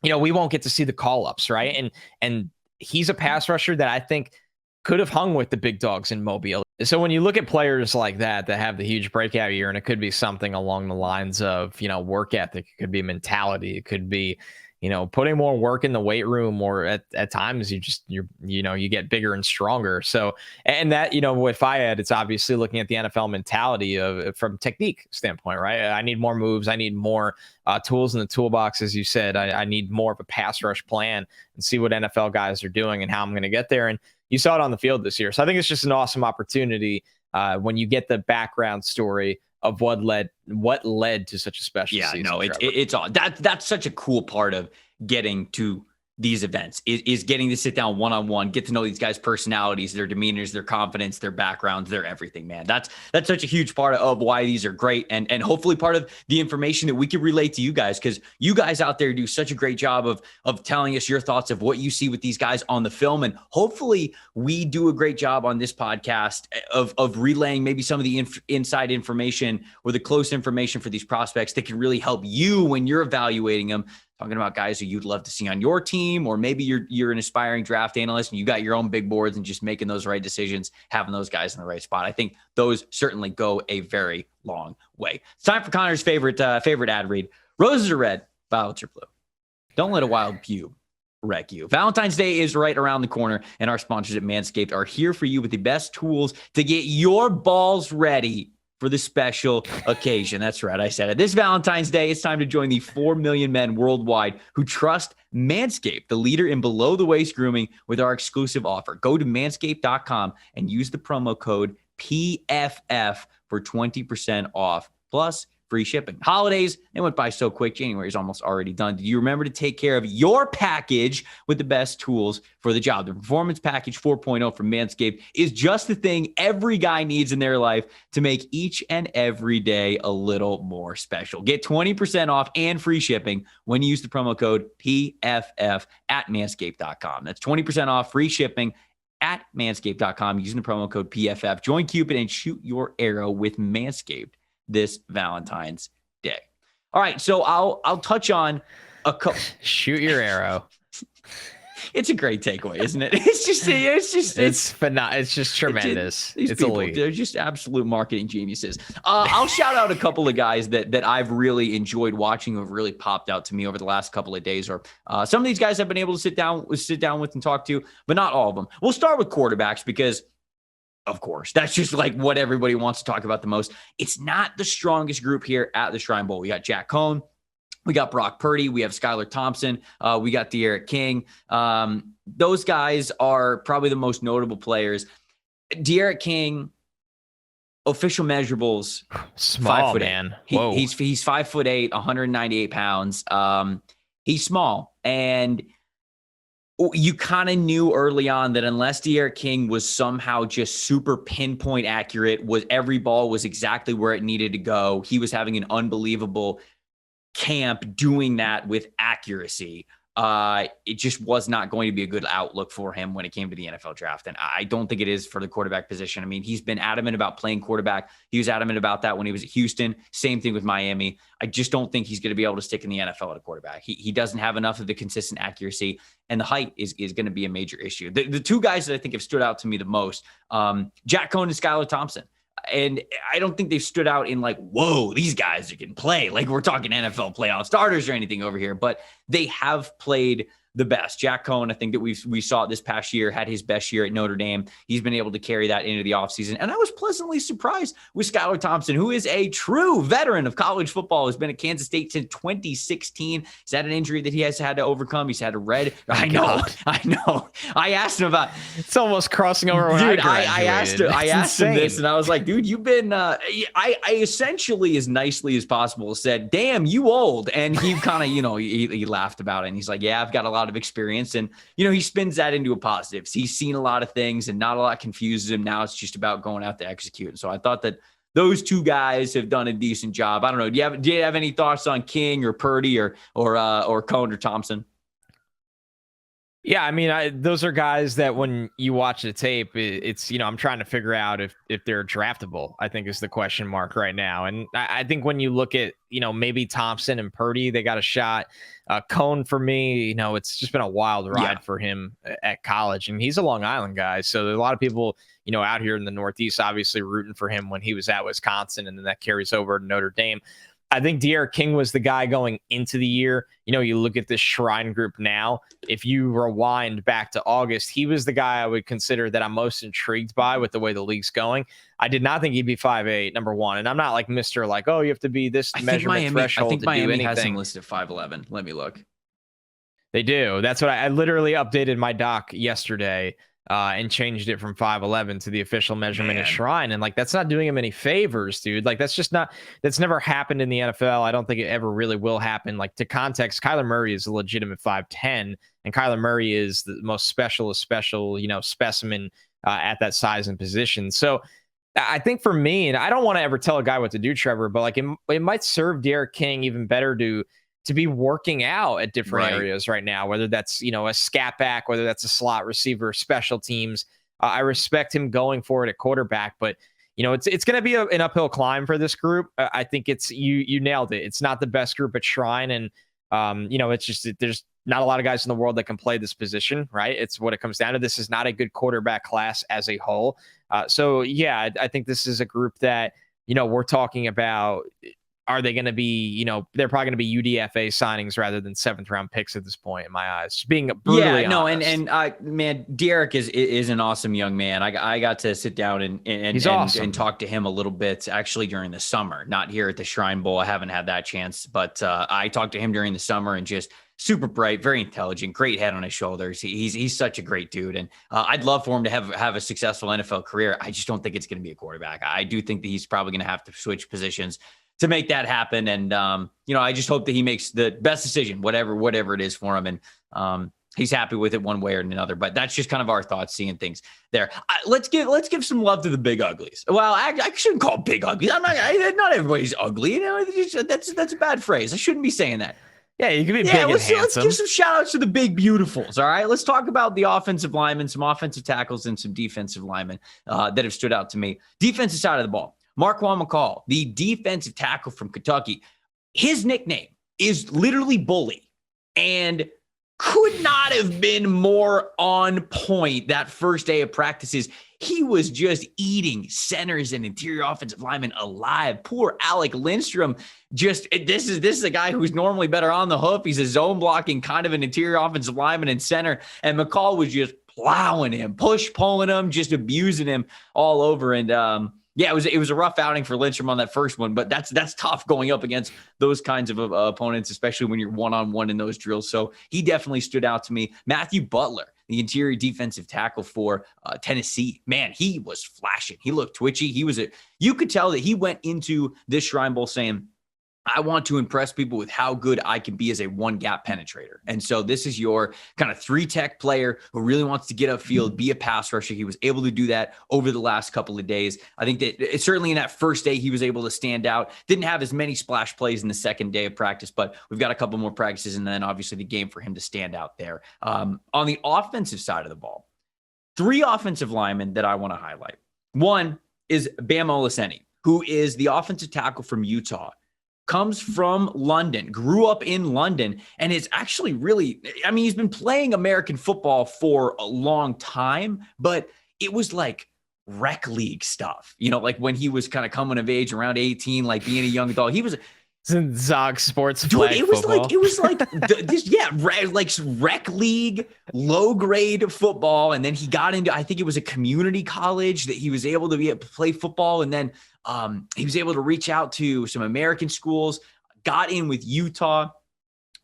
we won't get to see the call-ups, right? And he's a pass rusher that I think could have hung with the big dogs in Mobile. So when you look at players like that have the huge breakout year, and it could be something along the lines of, work ethic, it could be mentality, it could be, putting more work in the weight room, or at times you get bigger and stronger. So, and that, with Fayed, it's obviously looking at the NFL mentality from technique standpoint, right? I need more moves. I need more tools in the toolbox. As you said, I need more of a pass rush plan and see what NFL guys are doing and how I'm going to get there. And you saw it on the field this year. So I think it's just an awesome opportunity when you get the background story of what led to such a special season. No, it's all that's such a cool part of getting to these events is getting to sit down one-on-one, get to know these guys' personalities, their demeanors, their confidence, their backgrounds, their everything, man. That's such a huge part of why these are great. And hopefully part of the information that we can relate to you guys, because you guys out there do such a great job of telling us your thoughts of what you see with these guys on the film. And hopefully we do a great job on this podcast of relaying maybe some of the inside information or the close information for these prospects that can really help you when you're evaluating them. Talking about guys who you'd love to see on your team, or maybe you're an aspiring draft analyst and you got your own big boards and just making those right decisions, having those guys in the right spot. I think those certainly go a very long way. It's time for Connor's favorite ad read. Roses are red, violets are blue. Don't let a wild pube wreck you. Valentine's Day is right around the corner, and our sponsors at Manscaped are here for you with the best tools to get your balls ready for the special occasion. That's right, I said it. This Valentine's Day, it's time to join the 4 million men worldwide who trust Manscaped, the leader in below-the-waist grooming, with our exclusive offer. Go to manscaped.com and use the promo code PFF for 20% off. Plus, free shipping. Holidays, they went by so quick. January is almost already done. Do you remember to take care of your package with the best tools for the job? The Performance Package 4.0 from Manscaped is just the thing every guy needs in their life to make each and every day a little more special. Get 20% off and free shipping when you use the promo code PFF at manscaped.com. That's 20% off, free shipping at manscaped.com using the promo code PFF. Join Cupid and shoot your arrow with Manscaped this Valentine's Day. All right, so I'll touch on a couple. Shoot your arrow. It's a great takeaway, isn't it? It's just tremendous. These it's people, elite. they're just absolute marketing geniuses. I'll shout out a couple of guys that I've really enjoyed watching, who have really popped out to me over the last couple of days. Or some of these guys I've been able to sit down with and talk to, but not all of them. We'll start with quarterbacks because, of course, that's just like what everybody wants to talk about the most. It's not the strongest group here at the Shrine Bowl. We got Jack Cohn. We got Brock Purdy. We have Skylar Thompson. We got De'Aaron King. Those guys are probably the most notable players. De'Aaron King, official measurables, small, man. He's 5'8", 198 pounds. He's small, and you kind of knew early on that unless De'Aaron King was somehow just super pinpoint accurate, every ball was exactly where it needed to go. He was having an unbelievable camp doing that with accuracy. It just was not going to be a good outlook for him when it came to the NFL draft. And I don't think it is for the quarterback position. I mean, he's been adamant about playing quarterback. He was adamant about that when he was at Houston. Same thing with Miami. I just don't think he's going to be able to stick in the NFL at a quarterback. He doesn't have enough of the consistent accuracy, and the height is going to be a major issue. The two guys that I think have stood out to me the most, Jack Cohn and Skylar Thompson. And I don't think they've stood out in like, whoa, these guys can play. Like we're talking NFL playoff starters or anything over here, but they have played the best. Jack Cohn, I think that we saw it this past year, had his best year at Notre Dame. He's been able to carry that into the offseason. And I was pleasantly surprised with Skylar Thompson, who is a true veteran of college football, has been at Kansas State since 2016. He's had an injury that he has had to overcome. He's had a red. I know. I asked him about. It's almost crossing over when dude, I asked him this, and I was like, dude, you've been, I essentially, as nicely as possible, said, damn, you old. And he kind of, he laughed about it. And he's like, yeah, I've got a lot of experience. And, he spins that into a positive. He's seen a lot of things and not a lot confuses him. Now it's just about going out to execute. And so I thought that those two guys have done a decent job. I don't know. Do you have any thoughts on King or Purdy or Cohn or Thompson? Yeah, I mean, those are guys that when you watch the tape, it's, I'm trying to figure out if they're draftable, I think is the question mark right now. And I think when you look at, maybe Thompson and Purdy, they got a shot. Cohn, for me, it's just been a wild ride for him at college. And he's a Long Island guy. So there's a lot of people, out here in the Northeast, obviously rooting for him when he was at Wisconsin. And then that carries over to Notre Dame. I think De'Aaron King was the guy going into the year. You look at this Shrine group now. If you rewind back to August, he was the guy I would consider that I'm most intrigued by with the way the league's going. I did not think he'd be 5'8", number one. And I'm not like Mr. like, oh, you have to be this measurement threshold. I think to Miami do anything. has him listed at 5'11". Let me look. They do. That's what I literally updated my doc yesterday. And changed it from 5'11" to the official measurement at Shrine. And that's not doing him any favors, dude. That's never happened in the NFL. I don't think it ever really will happen. To context, Kyler Murray is a legitimate 5'10", and Kyler Murray is the most special, specimen at that size and position. So I think for me, and I don't want to ever tell a guy what to do, Trevor, but it might serve De'Aaron King even better to be working out at different areas right now, whether that's, a scat back, whether that's a slot receiver, special teams. I respect him going for it at quarterback, but it's going to be an uphill climb for this group. I think it's, you nailed it. It's not the best group at Shrine. And, it's just, there's not a lot of guys in the world that can play this position, right? It's what it comes down to. This is not a good quarterback class as a whole. So yeah, I think this is a group that, we're talking about. Are they going to be, they're probably going to be UDFA signings rather than 7th round picks at this point, in my eyes. Just being brutally honest. Man, Derek is an awesome young man. I got to sit down and talk to him a little bit actually during the summer, not here at the Shrine Bowl. I haven't had that chance, but I talked to him during the summer, and just super bright, very intelligent, great head on his shoulders. He's such a great dude. And I'd love for him to have a successful NFL career. I just don't think it's going to be a quarterback. I do think that he's probably going to have to switch positions to make that happen. And, I just hope that he makes the best decision, whatever it is for him. And he's happy with it one way or another. But that's just kind of our thoughts, seeing things there. Let's give some love to the big uglies. Well, I shouldn't call big uglies. Not everybody's ugly. That's a bad phrase. I shouldn't be saying that. Yeah, you can be big and handsome. Let's give some shout outs to the big beautifuls. All right. Let's talk about the offensive linemen, some offensive tackles, and some defensive linemen that have stood out to me. Defensive side of the ball. Marquand McCall, the defensive tackle from Kentucky. His nickname is literally Bully, and could not have been more on point that first day of practices. He was just eating centers and interior offensive linemen alive. Poor Alec Lindstrom. This is a guy who's normally better on the hoof. He's a zone blocking kind of an interior offensive lineman and center. And McCall was just plowing him, pulling him, just abusing him all over. And it was a rough outing for Lindstrom on that first one, but that's tough going up against those kinds of opponents, especially when you're one-on-one in those drills. So he definitely stood out to me. Matthew Butler, the interior defensive tackle for Tennessee, man, he was flashing. He looked twitchy. You could tell that he went into this Shrine Bowl saying, I want to impress people with how good I can be as a one gap penetrator. And so this is your kind of 3-tech player who really wants to get upfield, be a pass rusher. He was able to do that over the last couple of days. I think that certainly in that first day, he was able to stand out. Didn't have as many splash plays in the second day of practice, but we've got a couple more practices and then obviously the game for him to stand out there. On the offensive side of the ball, 3 offensive linemen that I want to highlight. One is Bam Olaseni, who is the offensive tackle from Utah. Comes from London, grew up in London, and is actually he's been playing American football for a long time, but it was like rec league stuff, like when he was kind of coming of age around 18, like being a young adult. He was in Zog Sports flag football. Like rec league, low grade football. And then he got into, I think it was a community college that he was able to play football. And then he was able to reach out to some American schools, got in with Utah,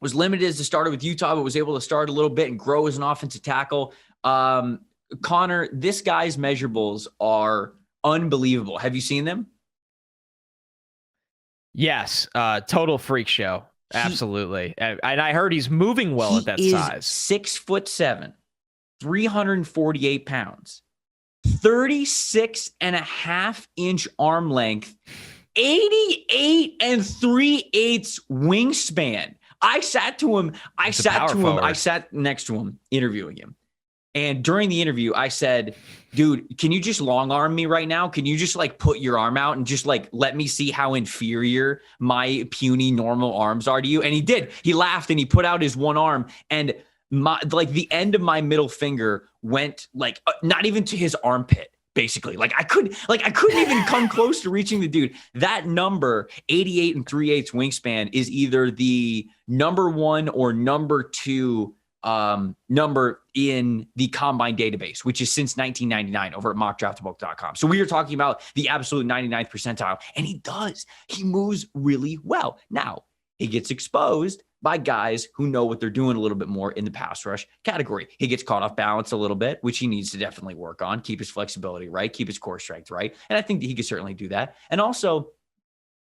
was limited as a starter with Utah, but was able to start a little bit and grow as an offensive tackle. Connor, this guy's measurables are unbelievable. Have you seen them? Yes, total freak show. Absolutely. And I heard he's moving well at that size. 6'7", 348 pounds, 36.5-inch arm length, 88 3/8 wingspan. I sat next to him interviewing him. And during the interview, I said, dude, can you just long arm me right now? Can you just put your arm out and just let me see how inferior my puny normal arms are to you? And he did. He laughed and he put out his one arm, and the end of my middle finger went not even to his armpit. Basically, I couldn't even come close to reaching the dude. That number, 88 3/8 wingspan, is either the number 1 or number 2 number in the combine database, which is since 1999 over at mockdraftbook.com. So we are talking about the absolute 99th percentile, and he moves really well. Now, he gets exposed by guys who know what they're doing a little bit more in the pass rush category. He gets caught off balance a little bit, which he needs to definitely work on, keep his flexibility right, keep his core strength right. And I think that he could certainly do that. And also,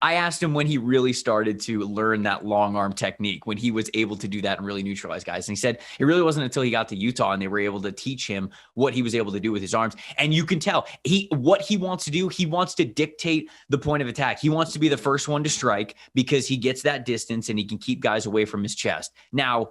I asked him when he really started to learn that long arm technique, when he was able to do that and really neutralize guys. And he said it really wasn't until he got to Utah and they were able to teach him what he was able to do with his arms. And you can tell what he wants to do. He wants to dictate the point of attack. He wants to be the first one to strike because he gets that distance and he can keep guys away from his chest. Now,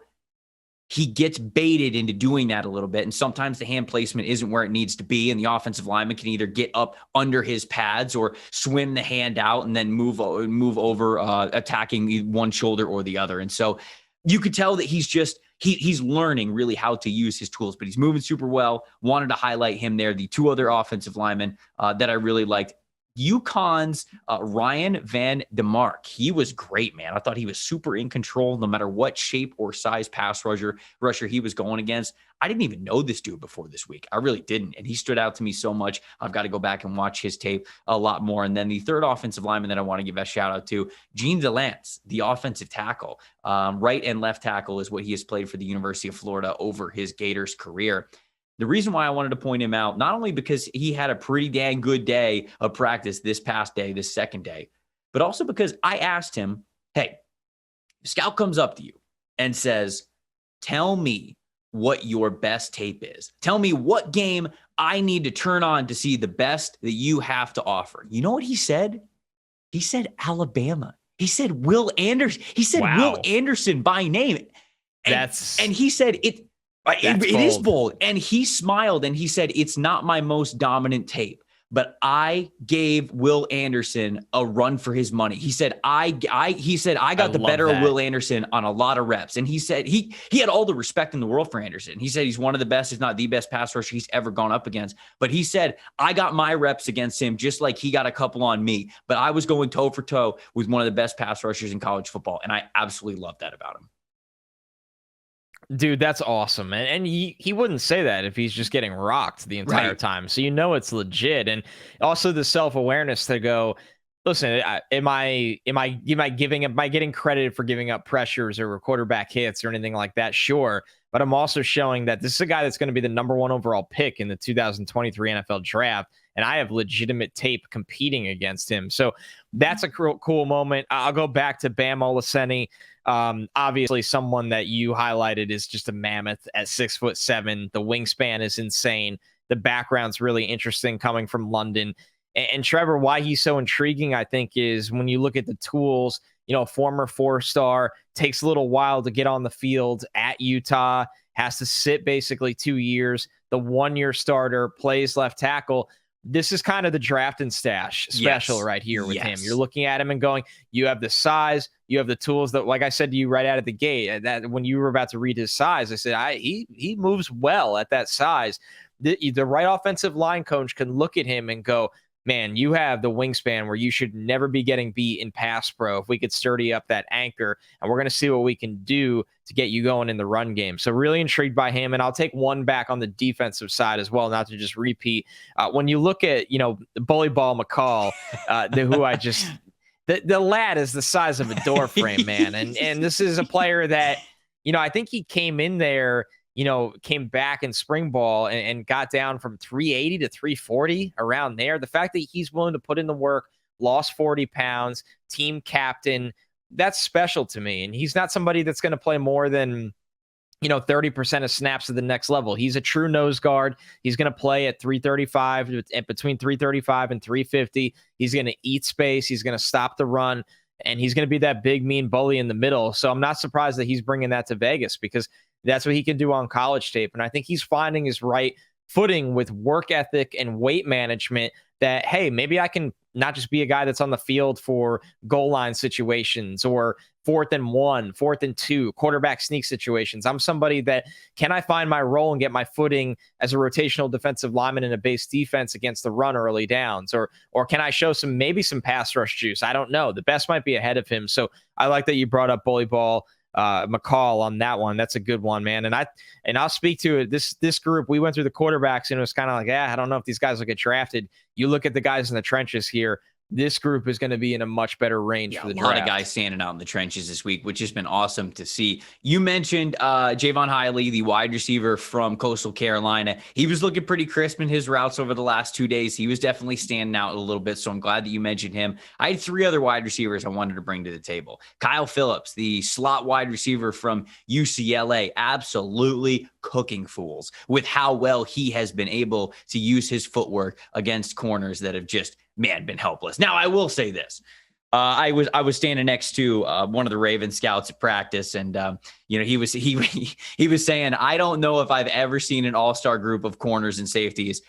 he gets baited into doing that a little bit. And sometimes the hand placement isn't where it needs to be. And the offensive lineman can either get up under his pads or swim the hand out and then move over, attacking one shoulder or the other. And so you could tell that he's learning really how to use his tools, but he's moving super well. Wanted to highlight him there. The 2 other offensive linemen that I really liked, UConn's Ryan Van DeMark. He was great, man. I thought he was super in control no matter what shape or size pass rusher he was going against. I didn't even know this dude before this week. I really didn't. And he stood out to me so much. I've got to go back and watch his tape a lot more. And then the third offensive lineman that I want to give a shout out to, Gene DeLance, the offensive tackle. Right and left tackle is what he has played for the University of Florida over his Gators career. The reason why I wanted to point him out, not only because he had a pretty dang good day of practice this second day, but also because I asked him, hey, scout comes up to you and says, tell me what your best tape is. Tell me what game I need to turn on to see the best that you have to offer. You know what he said? He said Alabama. He said Will Anderson. He said Will Anderson by name. And he said it is bold. And he smiled and he said, it's not my most dominant tape, but I gave Will Anderson a run for his money. He said, I got the better of Will Anderson on a lot of reps. And he said he had all the respect in the world for Anderson. He said he's one of the best, if not the best pass rusher he's ever gone up against. But he said, I got my reps against him just like he got a couple on me. But I was going toe for toe with one of the best pass rushers in college football. And I absolutely love that about him. Dude, that's awesome. And he wouldn't say that if he's just getting rocked the entire time. So it's legit. And also the self-awareness to go, listen, am I getting credited for giving up pressures or quarterback hits or anything like that? Sure. But I'm also showing that this is a guy that's going to be the number 1 overall pick in the 2023 NFL draft. And I have legitimate tape competing against him. So that's a cool moment. I'll go back to Bam Olaseni. Obviously someone that you highlighted is just a mammoth at 6'7". The wingspan is insane. The background's really interesting coming from London. And Trevor, why he's so intriguing, I think, is when you look at the tools, former 4-star, takes a little while to get on the field at Utah, has to sit basically 2 years. The 1-year starter, plays left tackle. This is kind of the draft and stash special right here with him. You're looking at him and going, you have the size, you have the tools that, like I said to you right out of the gate, that when you were about to read his size, I said, he moves well at that size. The right offensive line coach can look at him and go, man, you have the wingspan where you should never be getting beat in pass pro. If we could sturdy up that anchor, and we're going to see what we can do to get you going in the run game. So really intrigued by him. And I'll take one back on the defensive side as well, not to just repeat. When you look at, Bully Ball McCall, who I just, the lad is the size of a door frame, man. And this is a player that, I think he came in there, came back in spring ball and got down from 380 to 340 around there. The fact that he's willing to put in the work, lost 40 pounds, team captain, that's special to me. And he's not somebody that's going to play more than, 30% of snaps at the next level. He's a true nose guard. He's going to play at 335, at between 335 and 350. He's going to eat space. He's going to stop the run. And he's going to be that big, mean bully in the middle. So I'm not surprised that he's bringing that to Vegas, because that's what he can do on college tape. And I think he's finding his right footing with work ethic and weight management that, hey, maybe I can not just be a guy that's on the field for goal line situations or 4th and 1, 4th and 2, quarterback sneak situations. I'm somebody that, can I find my role and get my footing as a rotational defensive lineman in a base defense against the run early downs? Or can I show maybe some pass rush juice? I don't know. The best might be ahead of him. So I like that you brought up Bully Ball McCall on that one. That's a good one, man. And I'll speak to it. This group, we went through the quarterbacks and it was kind of like, I don't know if these guys will get drafted. You look at the guys in the trenches here. This group is going to be in a much better range for the draft. A lot of guys standing out in the trenches this week, which has been awesome to see. You mentioned Javon Hiley, the wide receiver from Coastal Carolina. He was looking pretty crisp in his routes over the last 2 days. He was definitely standing out a little bit, so I'm glad that you mentioned him. I had 3 other wide receivers I wanted to bring to the table. Kyle Phillips, the slot wide receiver from UCLA, absolutely cooking fools with how well he has been able to use his footwork against corners that have just, been helpless. Now, I will say this. I was standing next to one of the Raven scouts at practice, and he was saying, I don't know if I've ever seen an all-star group of corners and safeties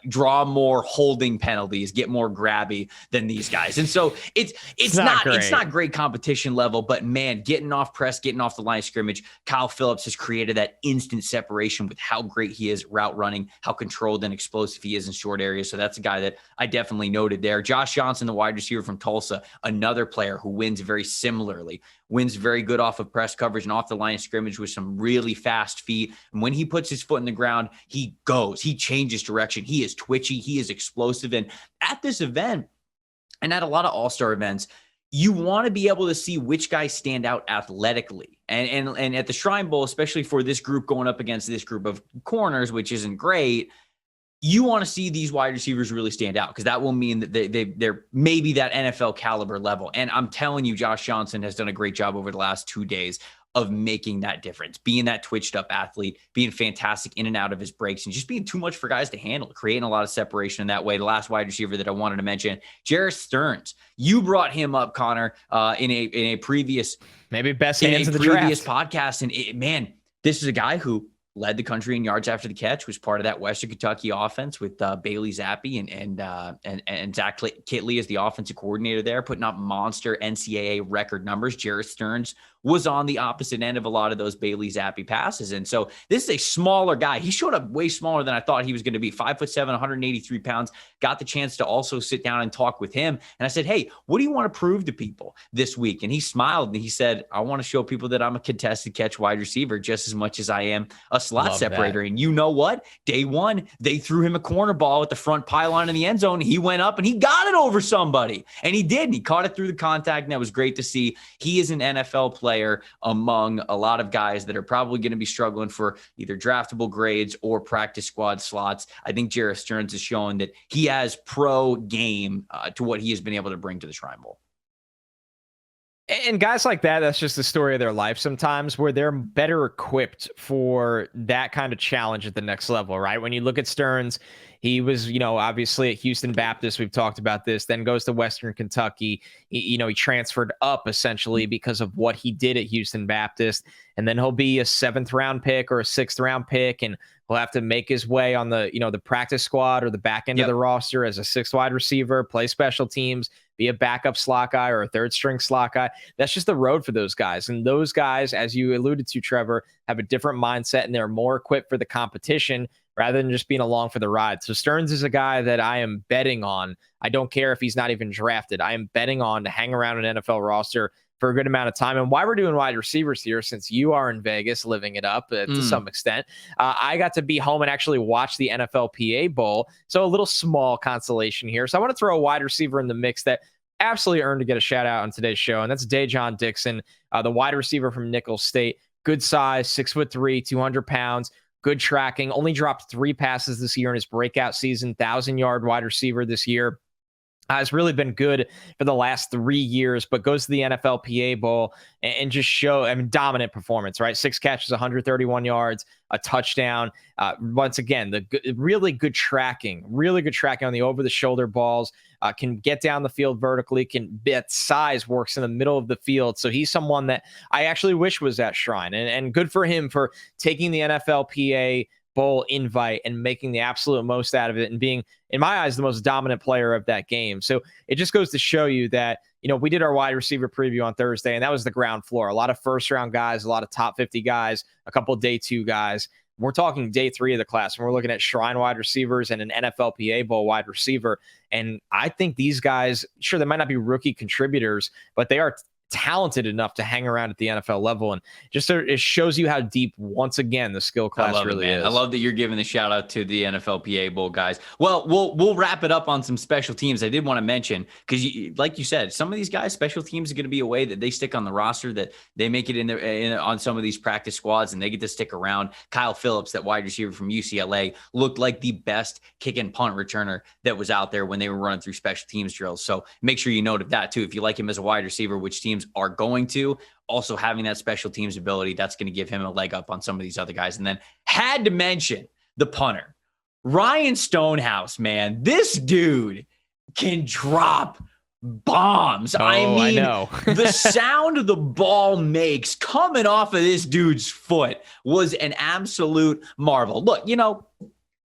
draw more holding penalties, get more grabby than these guys. And so it's not great competition level, but man, getting off press, getting off the line of scrimmage, Kyle Phillips has created that instant separation with how great he is route running, how controlled and explosive he is in short areas. So that's a guy that I definitely noted there. Josh Johnson, the wide receiver from Tulsa, another player who wins very similarly, wins very good off of press coverage and off the line of scrimmage with some really fast feet. And when he puts his foot in the ground, he changes direction. He is twitchy. He is explosive. And at this event, and at a lot of all-star events, you want to be able to see which guys stand out athletically. And at the Shrine Bowl, especially for this group going up against this group of corners, which isn't great, you want to see these wide receivers really stand out, because that will mean that they're maybe that NFL caliber level. And I'm telling you, Josh Johnson has done a great job over the last 2 days of making that difference, being that twitched up athlete, being fantastic in and out of his breaks, and just being too much for guys to handle, creating a lot of separation in that way. The last wide receiver that I wanted to mention, Jarrett Stearns. You brought him up, Connor, in a previous, maybe best hands in the previous podcast. And man, this is a guy who led the country in yards after the catch, was part of that Western Kentucky offense with Bailey Zappi and Zach Kitley as the offensive coordinator there, putting up monster NCAA record numbers. Jarrett Stearns was on the opposite end of a lot of those Bailey Zappi passes. And so this is a smaller guy. He showed up way smaller than I thought he was going to be. 5'7", 183 pounds. Got the chance to also sit down and talk with him. And I said, hey, what do you want to prove to people this week? And he smiled and he said, I want to show people that I'm a contested catch wide receiver just as much as I am a slot separator. And you know what? Day one, they threw him a corner ball at the front pylon in the end zone. He went up and he got it over somebody. And he did. And he caught it through the contact. And that was great to see. He is an NFL player among a lot of guys that are probably going to be struggling for either draftable grades or practice squad slots. I think Jarrett Stearns is showing that he has pro game to what he has been able to bring to the Shrine Bowl. And guys like that, that's just the story of their life sometimes, where they're better equipped for that kind of challenge at the next level, right? When you look at Stearns, he was, obviously at Houston Baptist. We've talked about this, then goes to Western Kentucky. He transferred up essentially because of what he did at Houston Baptist. And then he'll be a 7th round pick or a 6th round pick. And he'll have to make his way on the, the practice squad or the back end of the roster as a 6th wide receiver, play special teams, be a backup slot guy or a 3rd string slot guy. That's just the road for those guys. And those guys, as you alluded to, Trevor, have a different mindset and they're more equipped for the competition rather than just being along for the ride. So Stearns is a guy that I am betting on. I don't care if he's not even drafted. I am betting on to hang around an NFL roster for a good amount of time. And why we're doing wide receivers here, since you are in Vegas living it up to some extent, I got to be home and actually watch the NFLPA Bowl. So a little small consolation here. So I want to throw a wide receiver in the mix that absolutely earned to get a shout out on today's show. And that's Dejon Dixon, the wide receiver from Nicholls State. Good size, 6'3", 200 pounds. Good tracking, only dropped 3 passes this year in his breakout season, 1,000-yard wide receiver this year. Has really been good for the last 3 years, but goes to the NFLPA Bowl and just dominant performance, right? 6 catches, 131 yards, a touchdown. Once again, really good tracking on the over-the-shoulder balls, can get down the field vertically, size works in the middle of the field. So he's someone that I actually wish was at Shrine, and good for him for taking the NFLPA Bowl invite and making the absolute most out of it and being, in my eyes, the most dominant player of that game. So it just goes to show you that, we did our wide receiver preview on Thursday, and that was the ground floor. A lot of first-round guys, a lot of top 50 guys, a couple of day 2 guys. We're talking day 3 of the class, and we're looking at Shrine wide receivers and an NFLPA Bowl wide receiver. And I think these guys, sure, they might not be rookie contributors, but they are talented enough to hang around at the NFL level. And just it shows you how deep, once again, the skill class really is. I love that you're giving the shout out to the NFLPA Bowl guys. Well, we'll wrap it up on some special teams. I did want to mention, because like you said, some of these guys, special teams are going to be a way that they stick on the roster, that they make it on some of these practice squads and they get to stick around. Kyle Phillips, that wide receiver from UCLA, looked like the best kick and punt returner that was out there when they were running through special teams drills. So make sure you note that too. If you like him as a wide receiver, which teams are going to, also having that special teams ability, that's going to give him a leg up on some of these other guys. And then had to mention the punter, Ryan Stonehouse, man. This dude can drop bombs. I know. The sound the ball makes coming off of this dude's foot was an absolute marvel. Look,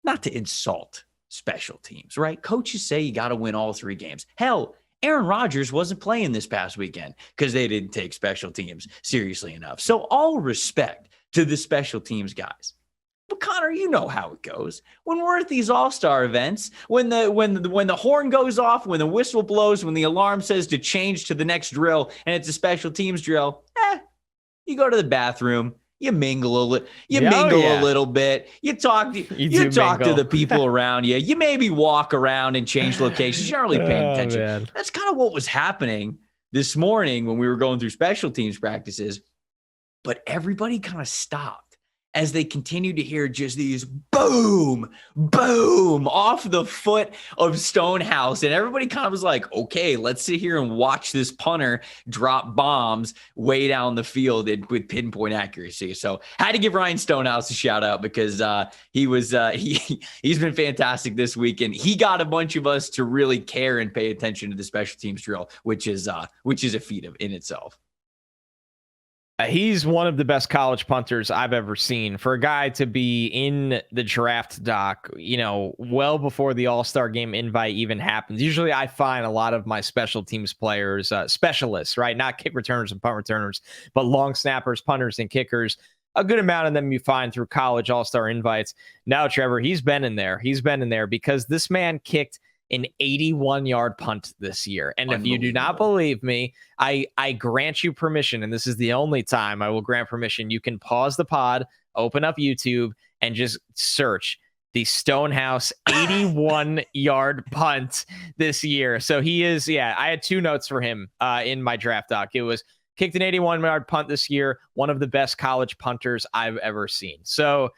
not to insult special teams, right? Coaches say you got to win all 3 games. Hell, Aaron Rodgers wasn't playing this past weekend because they didn't take special teams seriously enough. So all respect to the special teams guys. But Connor, you know how it goes. When we're at these all-star events, when the horn goes off, when the whistle blows, when the alarm says to change to the next drill, and it's a special teams drill, you go to the bathroom. You mingle a little bit. You talk to the people around you. You maybe walk around and change locations. You're not really paying attention. Man. That's kind of what was happening this morning when we were going through special teams practices. But everybody kind of stopped as they continue to hear just these boom, boom off the foot of Stonehouse. And everybody kind of was like, okay, let's sit here and watch this punter drop bombs way down the field with pinpoint accuracy. So had to give Ryan Stonehouse a shout out because he's been fantastic this week. And he got a bunch of us to really care and pay attention to the special teams drill, which is a feat in itself. He's one of the best college punters I've ever seen. For a guy to be in the draft doc, well before the All-Star game invite even happens. Usually I find a lot of my special teams players, specialists, right? Not kick returners and punt returners, but long snappers, punters, and kickers. A good amount of them you find through college All-Star invites. Now, Trevor, he's been in there. He's been in there because this man kicked an 81-yard punt this year. And if you do not believe me, I grant you permission, and this is the only time I will grant permission. You can pause the pod, open up YouTube, and just search the Stonehouse 81-yard punt this year. So he is, I had 2 notes for him in my draft doc. It was kicked an 81-yard punt this year, one of the best college punters I've ever seen. So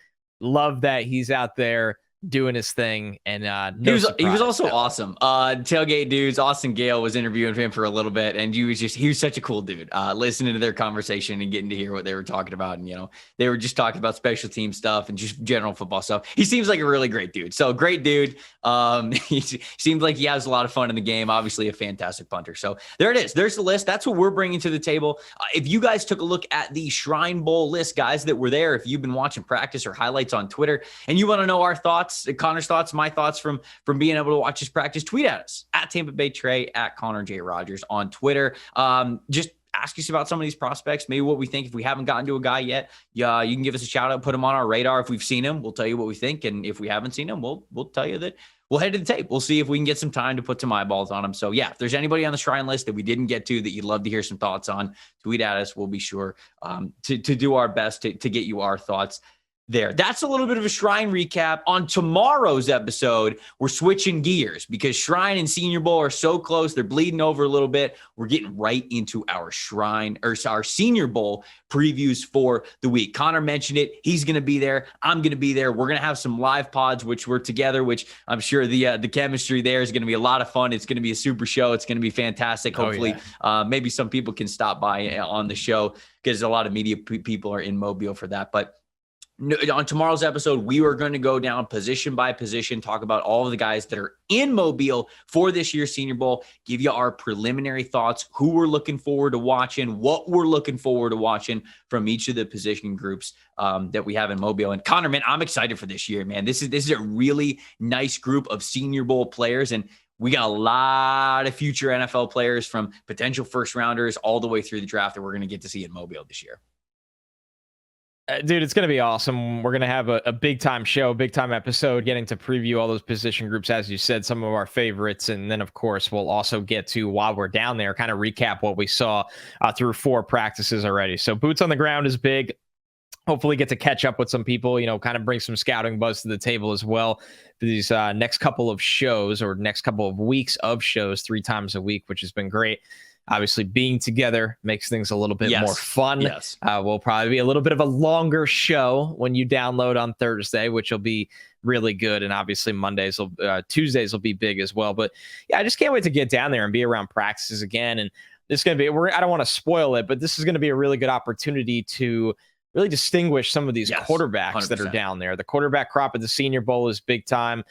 love that he's out there doing his thing, and he was also awesome. Tailgate Dudes, Austin Gale was interviewing him for a little bit, and he was such a cool dude. Listening to their conversation and getting to hear what they were talking about, and they were just talking about special team stuff and just general football stuff. He seems like a really great dude. So great dude. He seems like he has a lot of fun in the game. Obviously, a fantastic punter. So there it is. There's the list. That's what we're bringing to the table. If you guys took a look at the Shrine Bowl list, guys that were there, if you've been watching practice or highlights on Twitter, and you want to know our thoughts, Connor's thoughts, my thoughts from being able to watch his practice, tweet at us at Tampa Bay Trey, at Connor J. Rogers on Twitter. Just ask us about some of these prospects, maybe what we think. If we haven't gotten to a guy yet, you can give us a shout out, put him on our radar. If we've seen him, we'll tell you what we think. And if we haven't seen him, we'll tell you that we'll head to the tape. We'll see if we can get some time to put some eyeballs on him. So if there's anybody on the Shrine list that we didn't get to that you'd love to hear some thoughts on, tweet at us. We'll be sure to do our best to get you our thoughts there. That's a little bit of a Shrine recap. On tomorrow's episode, we're switching gears because Shrine and Senior Bowl are so close. They're bleeding over a little bit. We're getting right into our our Senior Bowl previews for the week. Connor mentioned it. He's going to be there. I'm going to be there. We're going to have some live pods, which we're together, which I'm sure the chemistry there is going to be a lot of fun. It's going to be a super show. It's going to be fantastic. Hopefully, maybe some people can stop by on the show because a lot of media people are in Mobile for that. But on tomorrow's episode, we are going to go down position by position, talk about all of the guys that are in Mobile for this year's Senior Bowl, give you our preliminary thoughts, who we're looking forward to watching, what we're looking forward to watching from each of the position groups that we have in Mobile. And Connor, man, I'm excited for this year, man. This is a really nice group of Senior Bowl players, and we got a lot of future NFL players from potential first rounders all the way through the draft that we're going to get to see in Mobile this year. Dude, it's going to be awesome. We're going to have a big time show, big time episode, getting to preview all those position groups, as you said, some of our favorites. And then, of course, we'll also get to, while we're down there, kind of recap what we saw through 4 practices already. So boots on the ground is big. Hopefully get to catch up with some people, kind of bring some scouting buzz to the table as well for these next couple of shows, or next couple of weeks of shows, 3 times a week, which has been great. Obviously, being together makes things a little bit more fun. Yes. We'll probably be a little bit of a longer show when you download on Thursday, which will be really good. And obviously, Tuesdays will be big as well. But I just can't wait to get down there and be around practices again. And this is going to be, I don't want to spoil it, but this is going to be a really good opportunity to really distinguish some of these quarterbacks 100%. That are down there. The quarterback crop at the Senior Bowl is big time.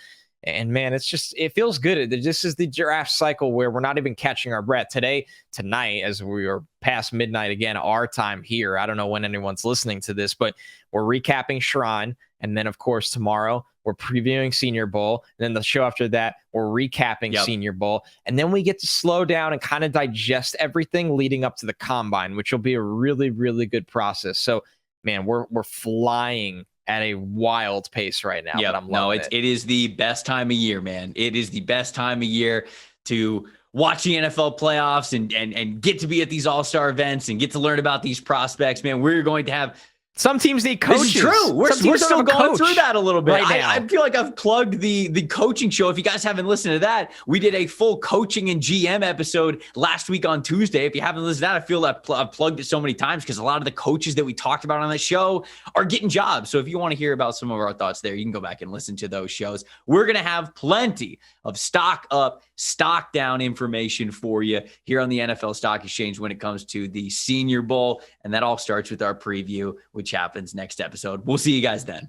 And man, it feels good. This is the draft cycle where we're not even catching our breath. Tonight, as we are past midnight again, our time here. I don't know when anyone's listening to this, but we're recapping Shrine. And then, of course, tomorrow we're previewing Senior Bowl. And then the show after that, we're recapping Senior Bowl. And then we get to slow down and kind of digest everything leading up to the Combine, which will be a really, really good process. So, man, we're flying at a wild pace right now. Yeah, but I'm loving it. It is the best time of year, man. It is the best time of year to watch the NFL playoffs and get to be at these all-star events and get to learn about these prospects, man. We're going to have Some teams need coaches. This is true. We're still going through that a little bit. Right now. I feel like I've plugged the coaching show. If you guys haven't listened to that, we did a full coaching and GM episode last week on Tuesday. If you haven't listened to that, I feel that I've plugged it so many times because a lot of the coaches that we talked about on that show are getting jobs. So if you want to hear about some of our thoughts there, you can go back and listen to those shows. We're going to have plenty of stock up, stock down information for you here on the NFL Stock Exchange when it comes to the Senior Bowl. And that all starts with our preview, which happens next episode. We'll see you guys then.